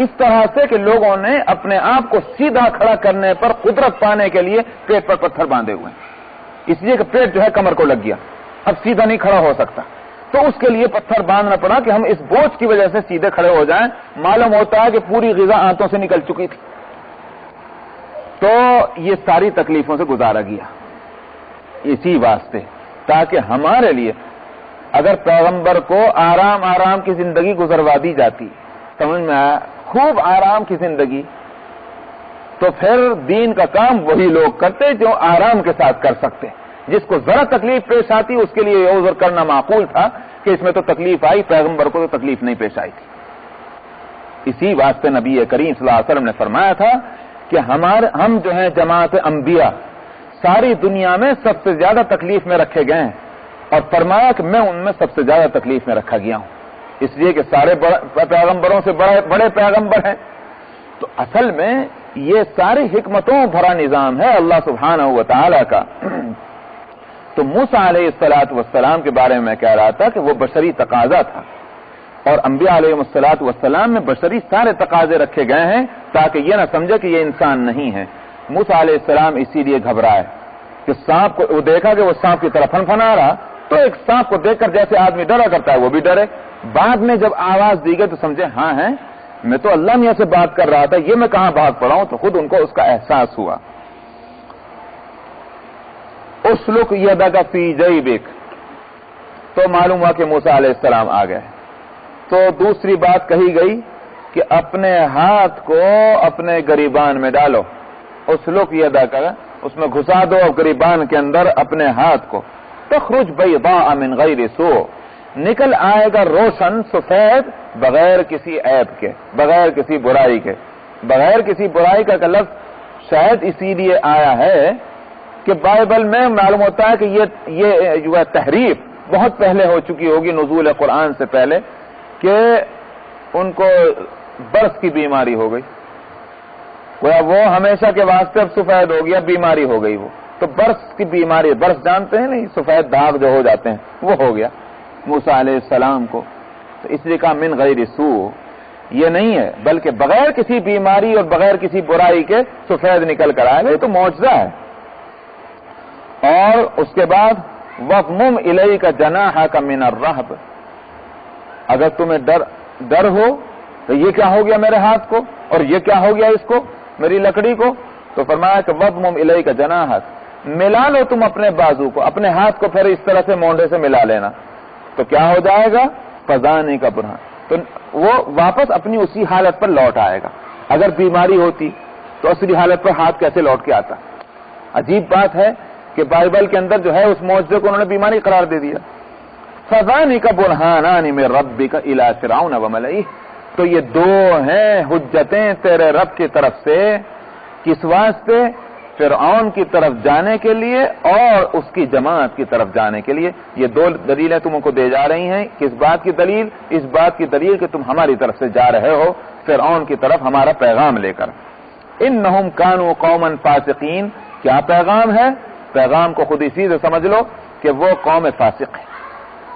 اس طرح سے کہ لوگوں نے اپنے آپ کو سیدھا کھڑا کرنے پر قدرت پانے کے لیے پیٹ پر پتھر باندھے ہوئے ہیں, اس لیے کہ پیٹ جو ہے کمر کو لگ گیا, اب سیدھا نہیں کھڑا ہو سکتا, تو اس کے لیے پتھر باندھنا پڑا کہ ہم اس بوجھ کی وجہ سے سیدھے کھڑے ہو جائیں. معلوم ہوتا ہے کہ پوری غذا آنتوں سے نکل چکی تھی. تو یہ ساری تکلیفوں سے گزارا گیا اسی واسطے تاکہ ہمارے لیے اگر پیغمبر کو آرام آرام کی زندگی گزروا دی جاتی, سمجھ میں آیا, خوب آرام کی زندگی, تو پھر دین کا کام وہی لوگ کرتے جو آرام کے ساتھ کر سکتے. جس کو ذرا تکلیف پیش آتی اس کے لیے یہ عذر کرنا معقول تھا کہ اس میں تو تکلیف آئی, پیغمبر کو تو تکلیف نہیں پیش آئی تھی. اسی واسطے نبی کریم صلی اللہ علیہ وسلم نے فرمایا تھا کہ ہم جو ہیں جماعت انبیاء ساری دنیا میں سب سے زیادہ تکلیف میں رکھے گئے ہیں, اور فرمایا کہ میں ان میں سب سے زیادہ تکلیف میں رکھا گیا ہوں, اس لیے کہ سارے پیغمبروں سے بڑے پیغمبر ہیں. تو اصل میں یہ ساری حکمتوں بھرا نظام ہے اللہ سبحانہ و تعالی کا. تو موسیٰ علیہ السلام کے بارے میں میں کہہ رہا تھا کہ وہ بشری تقاضا تھا, اور انبیاء علیہ السلام میں بشری سارے تقاضے رکھے گئے ہیں تاکہ یہ نہ سمجھے کہ یہ انسان نہیں ہے. موسیٰ علیہ السلام اسی لیے گھبرائے کہ سانپ کو وہ دیکھا کہ وہ سانپ کی طرف فنفنا رہا, تو ایک سانپ کو دیکھ کر جیسے آدمی ڈرا کرتا ہے وہ بھی ڈرے. بعد میں جب آواز دی گئی تو سمجھے ہاں ہے, میں تو اللہ میاں سے بات کر رہا تھا, یہ میں کہاں بھاگ پڑا ہوں. تو خود ان کو اس کا احساس ہوا. اسلک یدک فی جیبک, تو معلوم ہوا کہ موسیٰ علیہ السلام آ گئے. تو دوسری بات کہی گئی کہ اپنے ہاتھ کو اپنے گریبان میں ڈالو. اسلک یدک, اس میں گھسا دو گریبان کے اندر اپنے ہاتھ کو، تخرج بیضاء من غیر سوء، نکل آئے گا روشن سفید بغیر کسی عیب کے، بغیر کسی برائی کے۔ بغیر کسی برائی کا لفظ شاید اسی لیے آیا ہے کہ بائبل میں معلوم ہوتا ہے کہ یہ جو ہے تحریف بہت پہلے ہو چکی ہوگی نزول قرآن سے پہلے، کہ ان کو برس کی بیماری ہو گئی، وہ ہمیشہ کے واسطے اب سفید ہو گیا، بیماری ہو گئی وہ تو برس کی بیماری، برس جانتے ہیں نہیں، سفید داغ جو ہو جاتے ہیں، وہ ہو گیا موسیٰ علیہ السلام کو، تو اس لیے کہا من غیر سوء، یہ نہیں ہے بلکہ بغیر کسی بیماری اور بغیر کسی برائی کے سفید نکل کر آئے گا، یہ تو معجزہ ہے۔ اور اس کے بعد وَضْمُمْ إِلَيْكَ جَنَاحَكَ مِنَ الرَّهْبِ، اگر تمہیں ڈر ہو تو یہ کیا ہو گیا میرے ہاتھ کو اور یہ کیا ہو گیا اس کو، میری لکڑی کو، تو فرمایا کہ وَضْمُمْ إِلَيْكَ جَنَاحَكَ، ملا لو تم اپنے بازو کو، اپنے ہاتھ کو پھر اس طرح سے مونڈے سے ملا لینا، تو کیا ہو جائے گا، فَذَانِكَ بُرْهَانٌ، تو وہ واپس اپنی اسی حالت پر لوٹ آئے گا۔ اگر بیماری ہوتی تو اصلی حالت پر ہاتھ کیسے لوٹ کے آتا؟ عجیب بات ہے کہ بائبل کے اندر جو ہے اس معجزے کو انہوں نے بیماری قرار دے دیا۔ فَذَانِكَ بُرْهَانَانِ مِن رَبِّكَ إِلَىٰ فِرْعَوْنَ وَمَلَئِهِ، تو یہ دو ہیں حجتیں تیرے رب کی طرف سے، کس واسطے؟ فرعون کی طرف جانے کے لیے اور اس کی جماعت کی طرف جانے کے لیے۔ یہ دو دلیلیں تم کو دے جا رہی ہیں، کس بات کی دلیل؟ اس بات کی دلیل کہ تم ہماری طرف سے جا رہے ہو فرعون کی طرف ہمارا پیغام لے کر۔ انہم کانوا قوما فاسقین، کیا پیغام ہے؟ پیغام کو خود اسی سے سمجھ لو کہ وہ قوم فاسق ہے،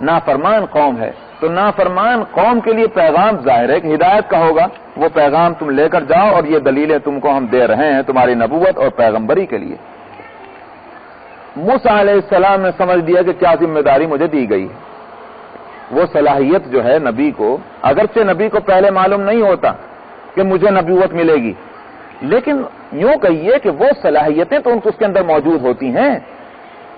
نافرمان قوم ہے، تو نافرمان قوم کے لیے پیغام ظاہر ہے کہ ہدایت کا ہوگا، وہ پیغام تم لے کر جاؤ اور یہ دلیلیں تم کو ہم دے رہے ہیں تمہاری نبوت اور پیغمبری کے لیے۔ موسیٰ علیہ السلام نے سمجھ لیا کہ کیا ذمہ داری مجھے دی گئی ہے، وہ صلاحیت جو ہے نبی کو، اگرچہ نبی کو پہلے معلوم نہیں ہوتا کہ مجھے نبوت ملے گی، لیکن یوں کہیے کہ وہ صلاحیتیں تو اس کے اندر موجود ہوتی ہیں۔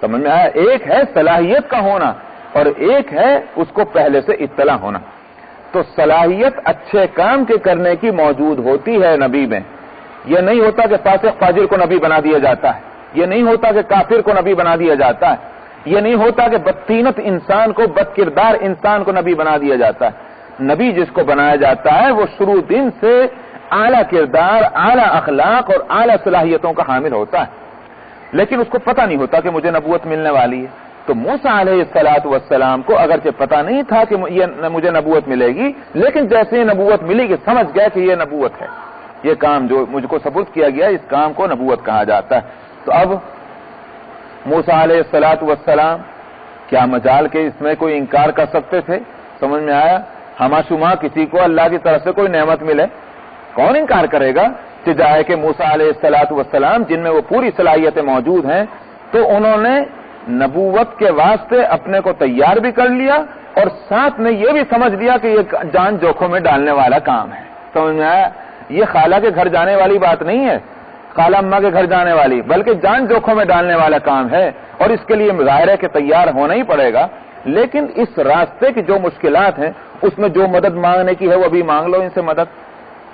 سمجھ میں آیا؟ ایک ہے صلاحیت کا ہونا اور ایک ہے اس کو پہلے سے اطلاع ہونا۔ تو صلاحیت اچھے کام کے کرنے کی موجود ہوتی ہے نبی میں، یہ نہیں ہوتا کہ فاسق فاجر کو نبی بنا دیا جاتا ہے، یہ نہیں ہوتا کہ کافر کو نبی بنا دیا جاتا ہے، یہ نہیں ہوتا کہ بدطینت انسان کو، بد کردار انسان کو نبی بنا دیا جاتا ہے۔ نبی جس کو بنایا جاتا ہے وہ شروع دن سے اعلیٰ کردار، اعلیٰ اخلاق اور اعلیٰ صلاحیتوں کا حامل ہوتا ہے، لیکن اس کو پتہ نہیں ہوتا کہ مجھے نبوت ملنے والی ہے۔ تو موسیٰ علیہ السلام کو اگرچہ پتہ نہیں تھا کہ مجھے نبوت ملے گی، لیکن جیسے ہی نبوت ملی کہ سمجھ گئے کہ یہ نبوت ہے، یہ کام جو مجھ کو سپرد کیا گیا اس کام کو نبوت کہا جاتا ہے۔ تو اب موسیٰ علیہ السلام کیا مجال کے اس میں کوئی انکار کر سکتے تھے؟ سمجھ میں آیا؟ ہما شما کسی کو اللہ کی طرف سے کوئی نعمت ملے کون انکار کرے گا؟ سجائے کہ موسیٰ علیہ السلام جن میں وہ پوری صلاحیتیں موجود ہیں، تو انہوں نے نبوت کے واسطے اپنے کو تیار بھی کر لیا اور ساتھ میں یہ بھی سمجھ لیا کہ یہ جان جوکھوں میں ڈالنے والا کام ہے۔ سمجھ میں آیا؟ یہ خالہ کے گھر جانے والی بات نہیں ہے، خالہ اماں کے گھر جانے والی، بلکہ جان جوکھوں میں ڈالنے والا کام ہے، اور اس کے لیے ظاہر ہے کہ تیار ہونا ہی پڑے گا۔ لیکن اس راستے کی جو مشکلات ہیں اس میں جو مدد مانگنے کی ہے وہ ابھی مانگ لو ان سے مدد،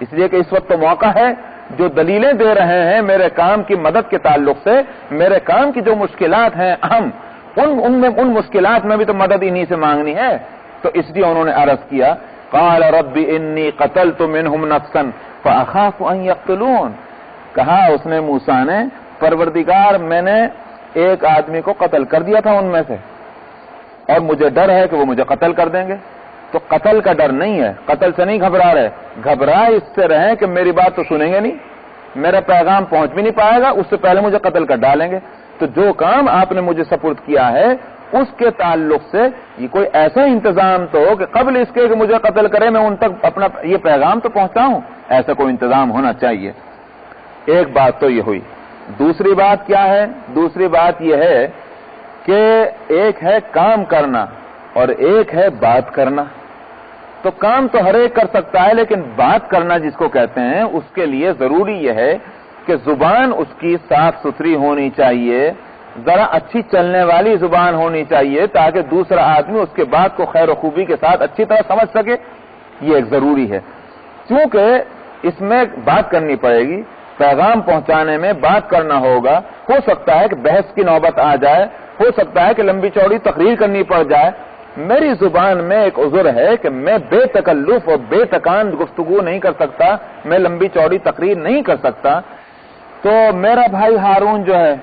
اس لیے کہ اس وقت تو موقع ہے۔ جو دلیلیں دے رہے ہیں میرے کام کی مدد کے تعلق سے، میرے کام کی جو مشکلات ہیں اہم، ان مشکلات میں بھی تو مدد انہی سے مانگنی ہے۔ تو اس لیے انہوں نے عرض کیا قال رب انی قتلت منهم نفسا فاخاف ان يقتلون، کہا اس نے موسیٰ نے پروردگار میں نے ایک آدمی کو قتل کر دیا تھا ان میں سے اور مجھے ڈر ہے کہ وہ مجھے قتل کر دیں گے۔ تو قتل کا ڈر نہیں ہے، قتل سے نہیں گھبرا رہے، گھبرائے اس سے رہیں کہ میری بات تو سنیں گے نہیں، میرا پیغام پہنچ بھی نہیں پائے گا، اس سے پہلے مجھے قتل کر ڈالیں گے۔ تو جو کام آپ نے مجھے سپرد کیا ہے اس کے تعلق سے یہ کوئی ایسا انتظام تو ہو کہ قبل اس کے کہ مجھے قتل کرے میں ان تک اپنا یہ پیغام تو پہنچاؤں، ایسا کوئی انتظام ہونا چاہیے۔ ایک بات تو یہ ہوئی۔ دوسری بات کیا ہے؟ دوسری بات یہ ہے کہ ایک ہے کام کرنا اور ایک ہے بات کرنا۔ تو کام تو ہر ایک کر سکتا ہے، لیکن بات کرنا جس کو کہتے ہیں اس کے لیے ضروری یہ ہے کہ زبان اس کی صاف ستھری ہونی چاہیے، ذرا اچھی چلنے والی زبان ہونی چاہیے تاکہ دوسرا آدمی اس کے بات کو خیر و خوبی کے ساتھ اچھی طرح سمجھ سکے، یہ ایک ضروری ہے۔ کیونکہ اس میں بات کرنی پڑے گی، پیغام پہنچانے میں بات کرنا ہوگا، ہو سکتا ہے کہ بحث کی نوبت آ جائے، ہو سکتا ہے کہ لمبی چوڑی تقریر کرنی پڑ جائے، میری زبان میں ایک عذر ہے کہ میں بے تکلف اور بے تکان گفتگو نہیں کر سکتا، میں لمبی چوڑی تقریر نہیں کر سکتا. تو میرا بھائی ہارون جو ہے،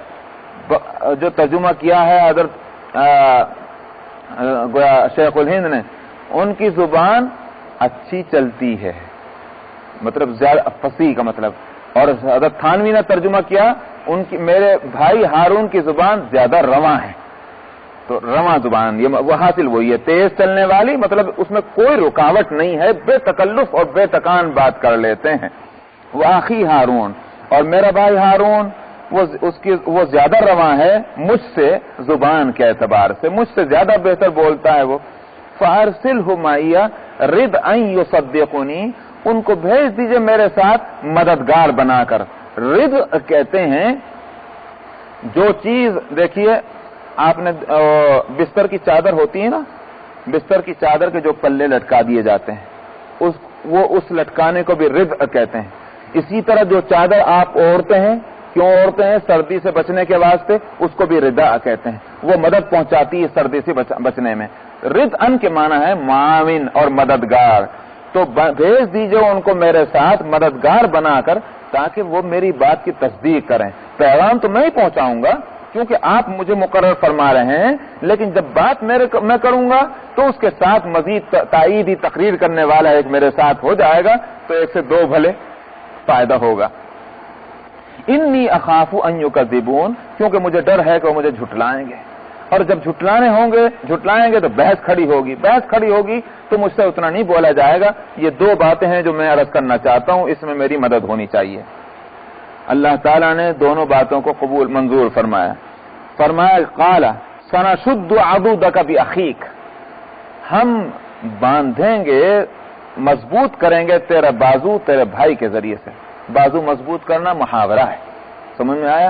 جو ترجمہ کیا ہے حضرت شیخ الہند نے، ان کی زبان اچھی چلتی ہے، مطلب زیادہ فصیح کا مطلب. اور حضرت تھانوی نے ترجمہ کیا، ان کی میرے بھائی ہارون کی زبان زیادہ رواں ہے. تو رواں زبان یہ وہ حاصل وہی ہے، تیز چلنے والی، مطلب اس میں کوئی رکاوٹ نہیں ہے، بے تکلف اور بے تکان بات کر لیتے ہیں. واخی ہارون، اور میرا بھائی ہارون وہ زیادہ رواں ہے مجھ سے زبان کے اعتبار سے، مجھ سے زیادہ بہتر بولتا ہے وہ. فارسلہ معی رد ان یصدقنی، ان کو بھیج دیجئے میرے ساتھ مددگار بنا کر. رد کہتے ہیں جو چیز، دیکھیے آپ نے بستر کی چادر ہوتی ہے نا، بستر کی چادر کے جو پلے لٹکا دیے جاتے ہیں، اس لٹکانے کو بھی رد کہتے ہیں. اسی طرح جو چادر آپ اوڑھتے ہیں، کیوں اوڑھتے ہیں؟ سردی سے بچنے کے واسطے، اس کو بھی ردا کہتے ہیں. وہ مدد پہنچاتی ہے سردی سے بچنے میں. رد ان کے معنی ہے معاون اور مددگار. تو بھیج دیجئے ان کو میرے ساتھ مددگار بنا کر، تاکہ وہ میری بات کی تصدیق کریں. پیغام تو میں ہی پہنچاؤں گا کیونکہ آپ مجھے مقرر فرما رہے ہیں، لیکن جب بات میں کروں گا تو اس کے ساتھ مزید تائیدی تقریر کرنے والا ایک میرے ساتھ ہو جائے گا، تو ایک سے دو بھلے فائدہ ہوگا. انی اخاف ان یکذبون، کیونکہ مجھے ڈر ہے کہ وہ مجھے جھٹلائیں گے، اور جب جھٹلائیں گے تو بحث کھڑی ہوگی تو مجھ سے اتنا نہیں بولا جائے گا. یہ دو باتیں ہیں جو میں عرض کرنا چاہتا ہوں، اس میں میری مدد ہونی چاہیے. اللہ تعالیٰ نے دونوں باتوں کو قبول منظور فرمایا. قال سنشد عضدک باخیک، ہم باندھیں گے، مضبوط کریں گے تیرا بازو تیرے بھائی کے ذریعے سے. بازو مضبوط کرنا محاورہ ہے، سمجھ میں آیا؟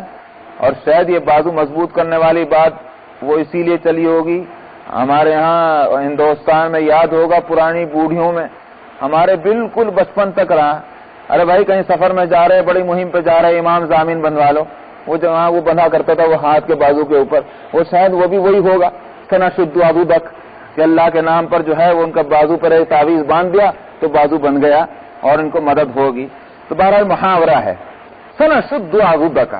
اور شاید یہ بازو مضبوط کرنے والی بات وہ اسی لیے چلی ہوگی. ہمارے ہاں ہندوستان میں یاد ہوگا پرانی بوڑھیوں میں ہمارے بالکل بچپن تک رہا، ارے بھائی کہیں سفر میں جا رہے، بڑی مہم پہ جا رہے، امام ضامن بنوا لو. وہ جہاں وہ بندھا کرتا تھا وہ ہاتھ کے بازو کے اوپر، وہ شاید وہ بھی وہی ہوگا سنشد عضدک، کہ اللہ کے نام پر جو ہے وہ ان کا بازو پر ایک تعویذ باندھ دیا تو بازو بن گیا اور ان کو مدد ہوگی. تو بہرحال محاورہ ہے سنشد عضدک،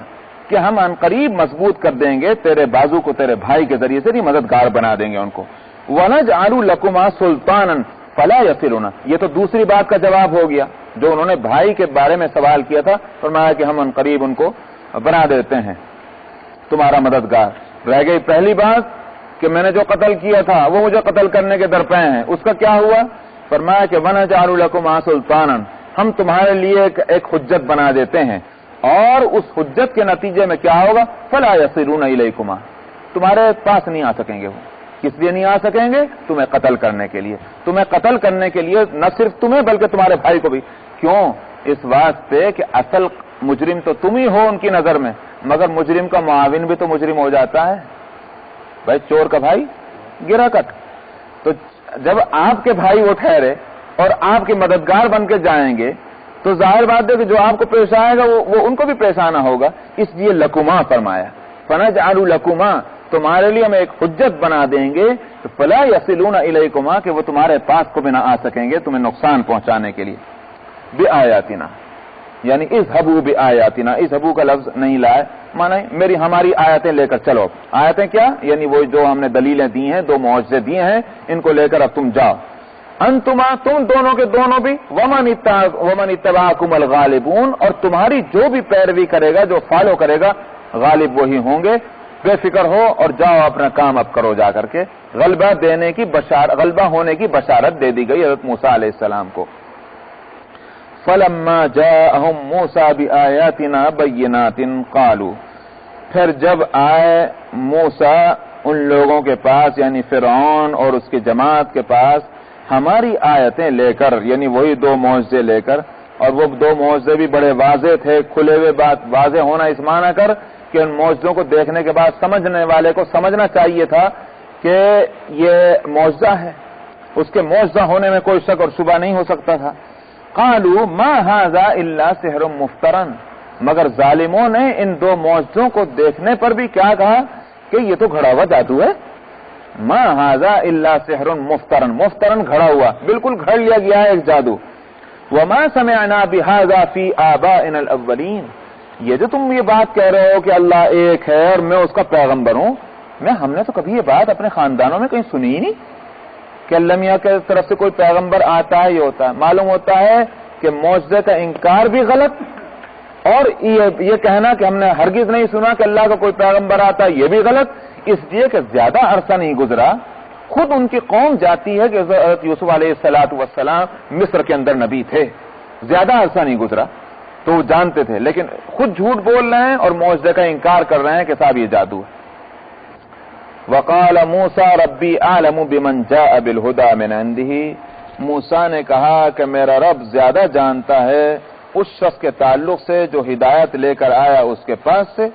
کہ ہم ان قریب مضبوط کر دیں گے تیرے بازو کو تیرے بھائی کے ذریعے سے، بھی مددگار بنا دیں گے ان کو. وَنَجْعَلُ لَكُمَا سُلْطَانًا فَلَا يَصِلُونَ، یہ تو دوسری بات کا جواب ہو گیا جو انہوں نے بھائی کے بارے میں سوال کیا تھا. فرمایا کہ ہم ان قریب ان کو بنا دیتے ہیں تمہارا مددگار. رہ گئی پہلی بات کہ میں نے جو قتل کیا تھا وہ مجھے قتل کرنے کے درپے ہیں، اس کا کیا ہوا؟ فرمایا کہ وَنَجْعَلُ لَكُمَا سُلْطَانًا، ہم تمہارے لیے ایک حجت بنا دیتے ہیں، اور اس حجت کے نتیجے میں کیا ہوگا؟ فَلَا يَصِلُونَ إِلَيْكُمَا، تمہارے پاس نہیں آ سکیں گے. وہ کس لیے نہیں آ سکیں گے؟ تمہیں قتل کرنے کے لیے. تمہیں قتل کرنے کے لیے، نہ صرف تمہیں بلکہ تمہارے بھائی کو بھی. کیوں؟ اس واسطے کہ اصل مجرم تو تم ہی ہو ان کی نظر میں، مگر مجرم کا معاون بھی تو مجرم ہو جاتا ہے. بھائی چور کا بھائی گرا کٹ. تو جب آپ کے بھائی وہ ٹھہرے اور آپ کے مددگار بن کے جائیں گے تو ظاہر بات ہے کہ جو آپ کو پیش آئے گا وہ ان کو بھی پیش آنا ہوگا. اس لیے لکما فرمایا، فنجعل لکما، تمہارے لیے ہم ایک حجت بنا دیں گے، فلا یصلون الیکما، کہ وہ تمہارے پاس کو بھی نہ آ سکیں گے تمہیں نقصان پہنچانے کے لیے. بآیاتنا، یعنی اذهبوا بآیاتنا، اذهبوا کا لفظ نہیں لائے، مانا ہماری آیتیں لے کر چلو. آیتیں کیا؟ یعنی وہ جو ہم نے دلیلیں دی ہیں، دو معجزے دیے ہیں، ان کو لے کر اب تم جاؤ. انتما، تم دونوں کے دونوں بھی، ومن اتبعکم الغالبون، اور تمہاری جو بھی پیروی کرے گا، جو فالو کرے گا، غالب وہی ہوں گے. بے فکر ہو اور جاؤ اپنا کام اب کرو جا کر کے. غلبہ ہونے کی بشارت دے دی گئی حضرت موسیٰ علیہ السلام کو. فَلَمَّا جَاءَهُم مُوسَىٰ بِآيَاتِنَا بَيِّنَاتٍ قَالُوا، پھر جب آئے موسیٰ ان لوگوں کے پاس، یعنی فرعون اور اس کی جماعت کے پاس، ہماری آیتیں لے کر، یعنی وہی دو معجزے لے کر، اور وہ دو معجزے بھی بڑے واضح تھے، کھلے ہوئے. بات واضح ہونا اس معنی کر کہ ان معجزوں کو دیکھنے کے بعد سمجھنے والے کو سمجھنا چاہیے تھا کہ یہ معجزہ ہے، اس کے معجزہ ہونے میں کوئی شک اور شبہ نہیں ہو سکتا تھا. قالوا ما هذا الا سحر مفترن، مگر ظالموں نے ان دو معجزوں کو دیکھنے پر بھی کیا کہا کہ یہ تو گھڑا ہوا جادو ہے. ما ھذا الا سحر مفترن، مفترن گھڑا ہوا، بالکل گھڑ لیا گیا ہے ایک جادو. وما سمعنا بھذا فی آبائنا الاولین، یہ جو تم یہ بات کہہ رہے ہو کہ اللہ ایک ہے اور میں اس کا پیغمبر ہوں، ہم نے تو کبھی یہ بات اپنے خاندانوں میں کہیں سنی ہی نہیں کہ اللہ میاں کی طرف سے کوئی پیغمبر آتا ہے. یہ ہوتا ہے، معلوم ہوتا ہے کہ معجزے کا انکار بھی غلط، اور یہ کہنا کہ ہم نے ہرگز نہیں سنا کہ اللہ کا کوئی پیغمبر آتا ہے یہ بھی غلط. اس لیے کہ زیادہ عرصہ نہیں گزرا، خود ان کی قوم جاتی ہے کہ حضرت یوسف علیہ السلام مصر کے اندر نبی تھے، زیادہ عرصہ نہیں گزرا تو وہ جانتے تھے، لیکن خود جھوٹ بول رہے ہیں اور معجزے کا انکار کر رہے ہیں کہ صاحب یہ جادو ہے. وقال موسیٰ ربی اعلم بمن جاء بالہدی من عنده، موسیٰ نے کہا کہ میرا رب زیادہ جانتا ہے اس شخص کے تعلق سے جو ہدایت لے کر آیا اس کے پاس سے.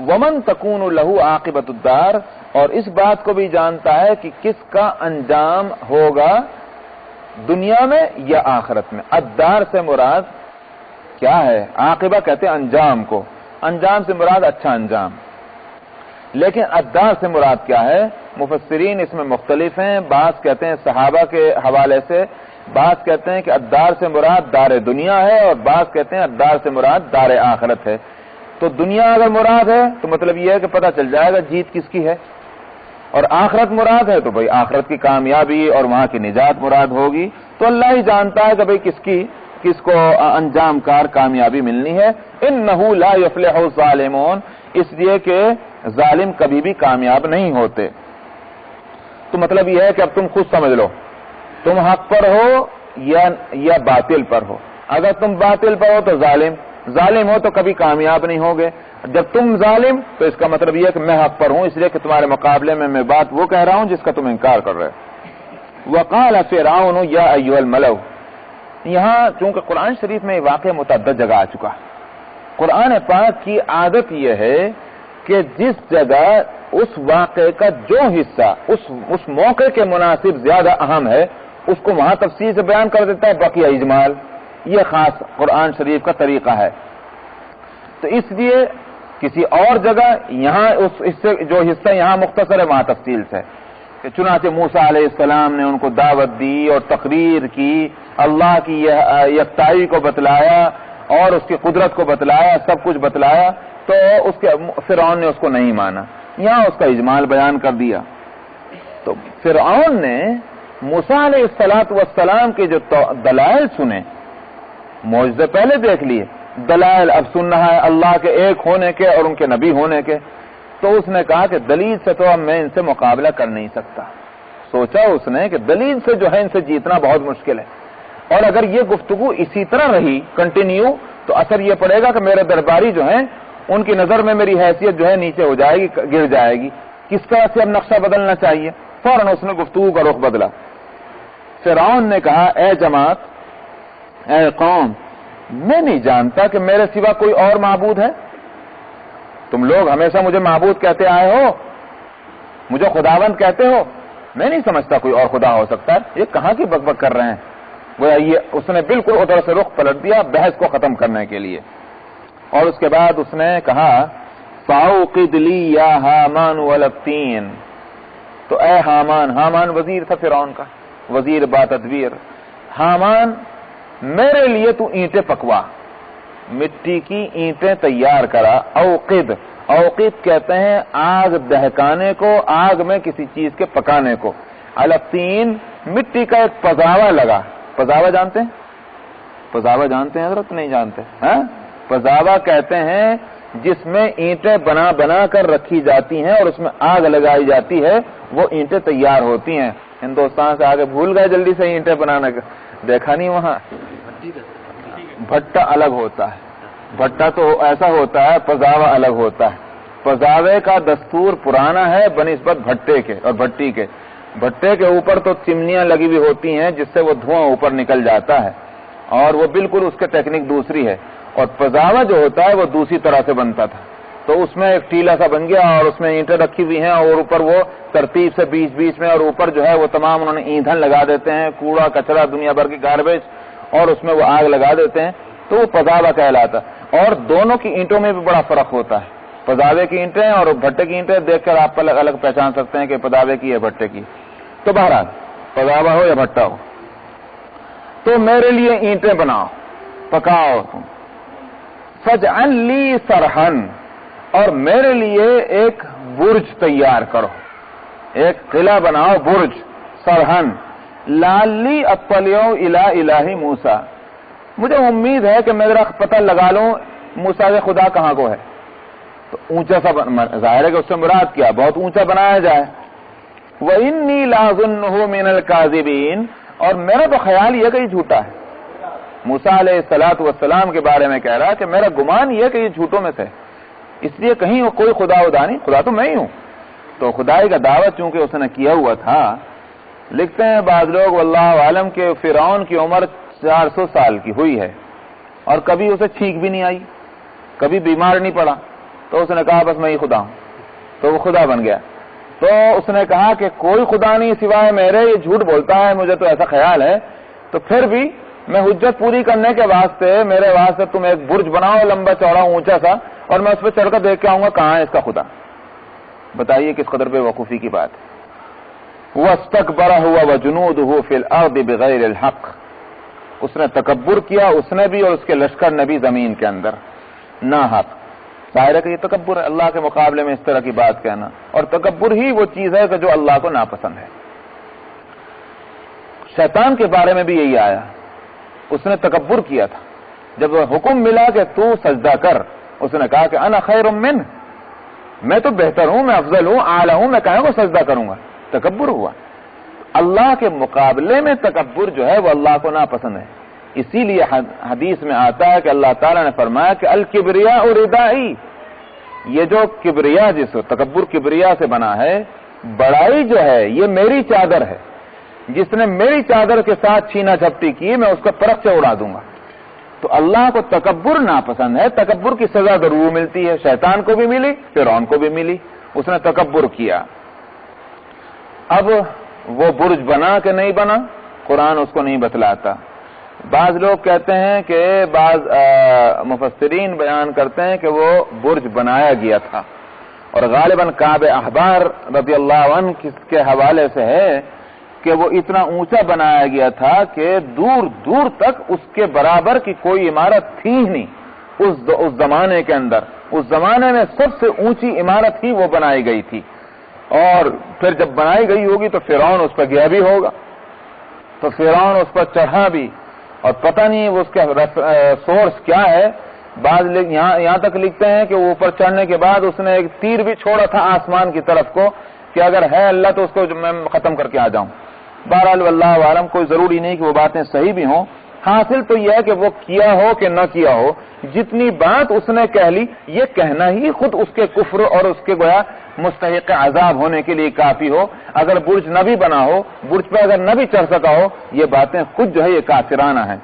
ومن تکون لہ عاقبۃ الدار، اور اس بات کو بھی جانتا ہے کہ کس کا انجام ہوگا دنیا میں یا آخرت میں. الدار سے مراد کیا ہے؟ عاقبہ کہتے ہیں انجام کو، انجام سے مراد اچھا انجام. لیکن الدار سے مراد کیا ہے؟ مفسرین اس میں مختلف ہیں. بعض کہتے ہیں صحابہ کے حوالے سے، بعض کہتے ہیں کہ الدار سے مراد دار دنیا ہے، اور بعض کہتے ہیں الدار سے مراد دار آخرت ہے. تو دنیا اگر مراد ہے تو مطلب یہ ہے کہ پتہ چل جائے گا جیت کس کی ہے، اور آخرت مراد ہے تو بھئی آخرت کی کامیابی اور وہاں کی نجات مراد ہوگی. تو اللہ ہی جانتا ہے کہ بھئی کس کو انجام کار کامیابی ملنی ہے. انہ لا یفلح الظالمون، اس لیے کہ ظالم کبھی بھی کامیاب نہیں ہوتے. تو مطلب یہ ہے کہ اب تم خود سمجھ لو، تم حق پر ہو یا باطل پر ہو. اگر تم باطل پر ہو تو ظالم ہو تو کبھی کامیاب نہیں ہوگے. جب تم ظالم تو اس کا مطلب یہ ہے کہ میں حق پر ہوں، اس لیے کہ تمہارے مقابلے میں میں بات وہ کہہ رہا ہوں جس کا تم انکار کر رہے. وقال فرعون یا ایھا الملأ، یہاں چونکہ قرآن شریف میں یہ واقعہ متعدد جگہ آ چکا ہے. قرآن پاک کی عادت یہ ہے کہ جس جگہ اس واقعے کا جو حصہ اس موقع کے مناسب زیادہ اہم ہے اس کو وہاں تفصیل سے بیان کر دیتا ہے، باقی اجمال. یہ خاص قرآن شریف کا طریقہ ہے. تو اس لیے کسی اور جگہ یہاں جو حصہ یہاں مختصر ہے وہاں تفصیل سے، کہ چنانچہ موسیٰ علیہ السلام نے ان کو دعوت دی اور تقریر کی، اللہ کی یکتائی کو بتلایا اور اس کی قدرت کو بتلایا، سب کچھ بتلایا. تو فرعون نے اس کو نہیں مانا، یہاں اس کا اجمال بیان کر دیا. تو فرعون نے موسیٰ علیہ السلام کے جو دلائل سنے، معجزے پہلے دیکھ لیے، دلائل اب سننا ہے اللہ کے ایک ہونے کے اور ان کے نبی ہونے کے، تو اس نے کہا کہ دلیل سے تو اب میں ان سے مقابلہ کر نہیں سکتا. سوچا اس نے کہ دلیل سے جو ہے ان سے جیتنا بہت مشکل ہے، اور اگر یہ گفتگو اسی طرح رہی کنٹینیو تو اثر یہ پڑے گا کہ میرے درباری جو ہیں ان کی نظر میں میری حیثیت جو ہے نیچے ہو جائے گی، گر جائے گی. کس طرح سے اب نقشہ بدلنا چاہیے؟ فوراً اس نے گفتگو کا رخ بدلا. فرعون نے کہا اے جماعت، اے قوم، میں نہیں جانتا کہ میرے سوا کوئی اور معبود ہے. تم لوگ ہمیشہ مجھے معبود کہتے آئے ہو، مجھے خداوند کہتے ہو، میں نہیں سمجھتا کوئی اور خدا ہو سکتا ہے. یہ کہاں کی بک بک کر رہے ہیں؟ وہ یہ اس نے بالکل ادھر سے رخ پلٹ دیا بحث کو ختم کرنے کے لیے. اور اس کے بعد اس نے کہا فَأَوْقِدْ لِي يَا هَامَانُ عَلَى الطِّينِ، تو اے حامان وزیر تھا فرعون کا، وزیر با تدبیر. حامان میرے لیے تو اینٹیں پکوا، مٹی کی اینٹیں تیار کرا. اوقد کہتے ہیں آگ دہکانے کو، آگ میں کسی چیز کے پکانے کو. الطین مٹی کا ایک پزاوا لگا. پزاوا جانتے ہیں؟ پزاوا جانتے ہیں حضرت؟ نہیں جانتے؟ ہاں، پزاوا کہتے ہیں جس میں اینٹیں بنا کر رکھی جاتی ہیں اور اس میں آگ لگائی جاتی ہے، وہ اینٹیں تیار ہوتی ہیں. ہندوستان سے آگے بھول گئے جلدی سے اینٹیں بنانا، دیکھا نہیں وہاں. بھٹا الگ ہوتا ہے، بھٹا تو ایسا ہوتا ہے، پزاوا الگ ہوتا ہے. پزاوے کا دستور پرانا ہے بنسبت بھٹے کے اور بھٹی کے. بھٹے کے اوپر تو چمنیاں لگی ہوئی ہوتی ہیں جس سے وہ دھواں اوپر نکل جاتا ہے، اور وہ بالکل اس کے ٹیکنیک دوسری ہے. اور پزاوا جو ہوتا ہے وہ دوسری طرح سے بنتا تھا. تو اس میں ایک ٹیلا سا بن گیا اور اس میں اینٹیں رکھی ہوئی ہیں، اور اوپر وہ ترتیب سے بیچ میں، اور اوپر جو ہے وہ تمام انہوں نے ایندھن لگا دیتے ہیں، کوڑا کچرا دنیا بھر کی گاربیج، اور اس میں وہ آگ لگا دیتے ہیں. تو وہ پزاوا کہلاتا. اور دونوں کی اینٹوں میں بھی بڑا فرق ہوتا ہے. پداوے کی اینٹیں اور بھٹے کی اینٹیں دیکھ کر آپ الگ الگ پہچان سکتے ہیں کہ پداوے کی یا بھٹے کی. تو بہرحال پداوا ہو یا بھٹا ہو، تو میرے لیے اینٹیں بناؤ، پکاؤ تم. فاجعل لی سرحن، اور میرے لیے ایک برج تیار کرو، ایک قلعہ بناؤ، برج. سرحن لالی اطلع الی الہ موسیٰ، مجھے امید ہے کہ میں ذرا پتہ لگا لوں موسیٰ کے خدا کہاں کو ہے. تو اونچا سا ظاہر ہے کہ اس سے مراد کیا، بہت اونچا بنایا جائے. وَإِنِّي لَأَظُنُّهُ مِنَ الْكَاذِبِينَ، اور میرا تو خیال یہ کہ یہ جھوٹا ہے. موسیٰ علیہ السلام کے بارے میں کہہ رہا کہ میرا گمان یہ کہ یہ جھوٹوں میں سے، اس لیے کہیں کوئی خدا نہیں، خدا تو میں ہی ہوں. تو خدائی کا دعویٰ چونکہ اس نے کیا ہوا تھا. لکھتے ہیں بعض لوگ واللہ عالم کے فرعون کی عمر 400 سال کی ہوئی ہے اور کبھی اسے چھینک بھی نہیں آئی، کبھی بیمار نہیں پڑا. تو اس نے کہا بس میں ہی خدا ہوں، تو وہ خدا بن گیا. تو اس نے کہا کہ کوئی خدا نہیں سوائے میرے، یہ جھوٹ بولتا ہے، مجھے تو ایسا خیال ہے. تو پھر بھی میں حجت پوری کرنے کے واسطے میرے واسطے تم ایک برج بناؤ، لمبا چوڑا اونچا سا، اور میں اس پہ چڑھ کر دیکھ کے آؤں گا کہاں ہے اس کا خدا. بتائیے کس قدر بے وقوفی کی بات ہے. وَاسْتَكْبَرَ هُوَ وَجُنُودُهُ فِي الْأَرْضِ بِغَيْرِ الْحَقِّ، اس نے تکبر کیا، اس نے بھی اور اس کے لشکر نے بھی زمین کے اندر ناحق. ظاہر ہے کہ یہ تکبر ہے، اللہ کے مقابلے میں اس طرح کی بات کہنا، اور تکبر ہی وہ چیز ہے کہ جو اللہ کو ناپسند ہے. شیطان کے بارے میں بھی یہی آیا، اس نے تکبر کیا تھا. جب حکم ملا کہ تو سجدہ کر، اس نے کہا کہ انا خیر من، میں تو بہتر ہوں، میں افضل ہوں، اعلیٰ ہوں، میں کہاں کو سجدہ کروں گا. تکبر ہوا. اللہ کے مقابلے میں تکبر جو ہے وہ اللہ کو ناپسند ہے. اسی لیے حدیث میں آتا ہے کہ اللہ تعالیٰ نے فرمایا کہ الکبریاء ردائی، یہ جو کبریا جس تکبر کبریا سے بنا ہے، بڑائی جو ہے یہ میری چادر ہے. جس نے میری چادر کے ساتھ چھینا جھپٹی کی میں اس کو پرخ سے اڑا دوں گا. تو اللہ کو تکبر ناپسند ہے. تکبر کی سزا ضرور ملتی ہے، شیطان کو بھی ملی، فرعون کو بھی ملی، اس نے تکبر کیا. اب وہ برج بنا کہ نہیں بنا، قرآن اس کو نہیں بتلاتا. بعض لوگ کہتے ہیں کہ بعض مفسرین بیان کرتے ہیں کہ وہ برج بنایا گیا تھا، اور غالباً کعب احبار رضی اللہ عنہ کے حوالے سے ہے کہ وہ اتنا اونچا بنایا گیا تھا کہ دور دور تک اس کے برابر کی کوئی عمارت تھی ہی نہیں اس زمانے کے اندر. اس زمانے میں سب سے اونچی عمارت ہی وہ بنائی گئی تھی. اور پھر جب بنائی گئی ہوگی تو فرعون اس پر گیا بھی ہوگا، تو فرعون اس پر چڑھا بھی، اور پتہ نہیں اس کا سورس کیا ہے. بعض یہاں تک لکھتے ہیں کہ وہ اوپر چڑھنے کے بعد اس نے ایک تیر بھی چھوڑا تھا آسمان کی طرف کو کہ اگر ہے اللہ تو اس کو میں ختم کر کے آ جاؤں. بہرحال واللہ عالم، کوئی ضروری نہیں کہ وہ باتیں صحیح بھی ہوں. حاصل تو یہ ہے کہ وہ کیا ہو کہ نہ کیا ہو، جتنی بات اس نے کہہ لی یہ کہنا ہی خود اس کے کفر اور اس کے گویا مستحق عذاب ہونے کے لیے کافی ہو. اگر برج نہ بھی بنا ہو، برج پہ اگر نہ بھی چڑھ سکا ہو، یہ باتیں خود جو ہے یہ کافرانہ ہیں.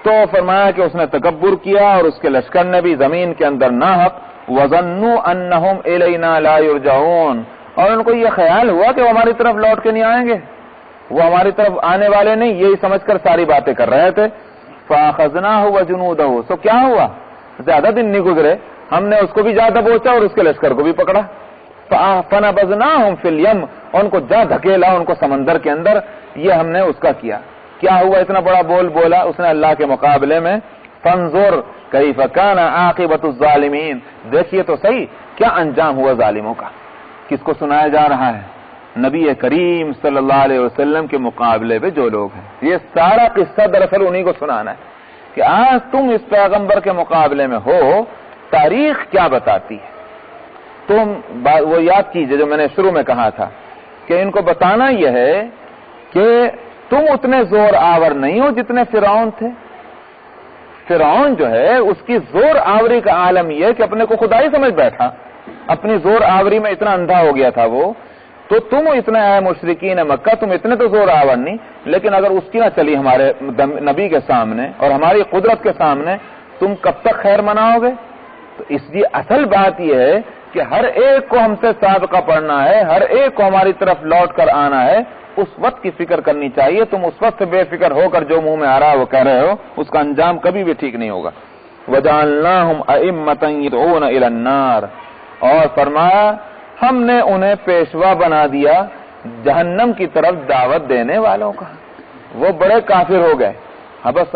تو فرمایا کہ اس نے تکبر کیا اور اس کے لشکر نے بھی زمین کے اندر ناحق. وَظَنُّوا أَنَّهُمْ إِلَيْنَا لَا يُرْجَعُونَ، اور ان کو یہ خیال ہوا کہ وہ ہماری طرف لوٹ کے نہیں آئیں گے، وہ ہماری طرف آنے والے نہیں، یہی سمجھ کر ساری باتیں کر رہے تھے. فَأَخَذْنَاهُ وَجُنُودَهُ، سو کیا ہوا، زیادہ دن نہیں گزرے، ہم نے اس کو بھی جا دبوچا اور اس کے لشکر کو بھی پکڑا. فَنَبَذْنَاهُمْ فِي الْيَمِّ، ان کو جا دھکیلا ان کو سمندر کے اندر. یہ ہم نے اس کا کیا. کیا ہوا، اتنا بڑا بول بولا اس نے اللہ کے مقابلے میں. فَانظُرْ كَيْفَ كَانَ عَاقِبَةُ الظَّالِمِينَ، دیکھیے تو صحیح کیا انجام ہوا ظالموں کا. کس کو سنایا جا رہا ہے؟ نبی کریم صلی اللہ علیہ وسلم کے مقابلے پہ جو لوگ ہیں. یہ سارا قصہ دراصل انہی کو سنانا ہے کہ آج تم اس پیغمبر کے مقابلے میں ہو، تاریخ کیا بتاتی ہے. تم وہ یاد کیجئے جو میں نے شروع میں کہا تھا کہ ان کو بتانا یہ ہے کہ تم اتنے زور آور نہیں ہو جتنے فرعون تھے. فرعون جو ہے اس کی زور آوری کا عالم یہ کہ اپنے کو خدائی سمجھ بیٹھا، اپنی زور آوری میں اتنا اندھا ہو گیا تھا وہ. تو تم اتنے اے مشرکین مکہ، تم اتنے تو زور آور نہیں، لیکن اگر اس کی نہ چلی ہمارے نبی کے سامنے اور ہماری قدرت کے سامنے، تم کب تک خیر مناؤ گے. تو اس لیے اصل بات یہ ہے کہ ہر ایک کو ہم سے سابقہ پڑھنا ہے، ہر ایک کو ہماری طرف لوٹ کر آنا ہے. اس وقت کی فکر کرنی چاہیے. تم اس وقت سے بے فکر ہو کر جو منہ میں آ رہا ہے وہ کہہ رہے ہو، اس کا انجام کبھی بھی ٹھیک نہیں ہوگا. وَجَعَلْنَاهُمْ أَئِمَّةً يَدْعُونَ إِلَى النَّارِ، اور فرمایا ہم نے انہیں پیشوا بنا دیا جہنم کی طرف دعوت دینے والوں کا۔ وہ بڑے کافر ہو گئے، ہاں بس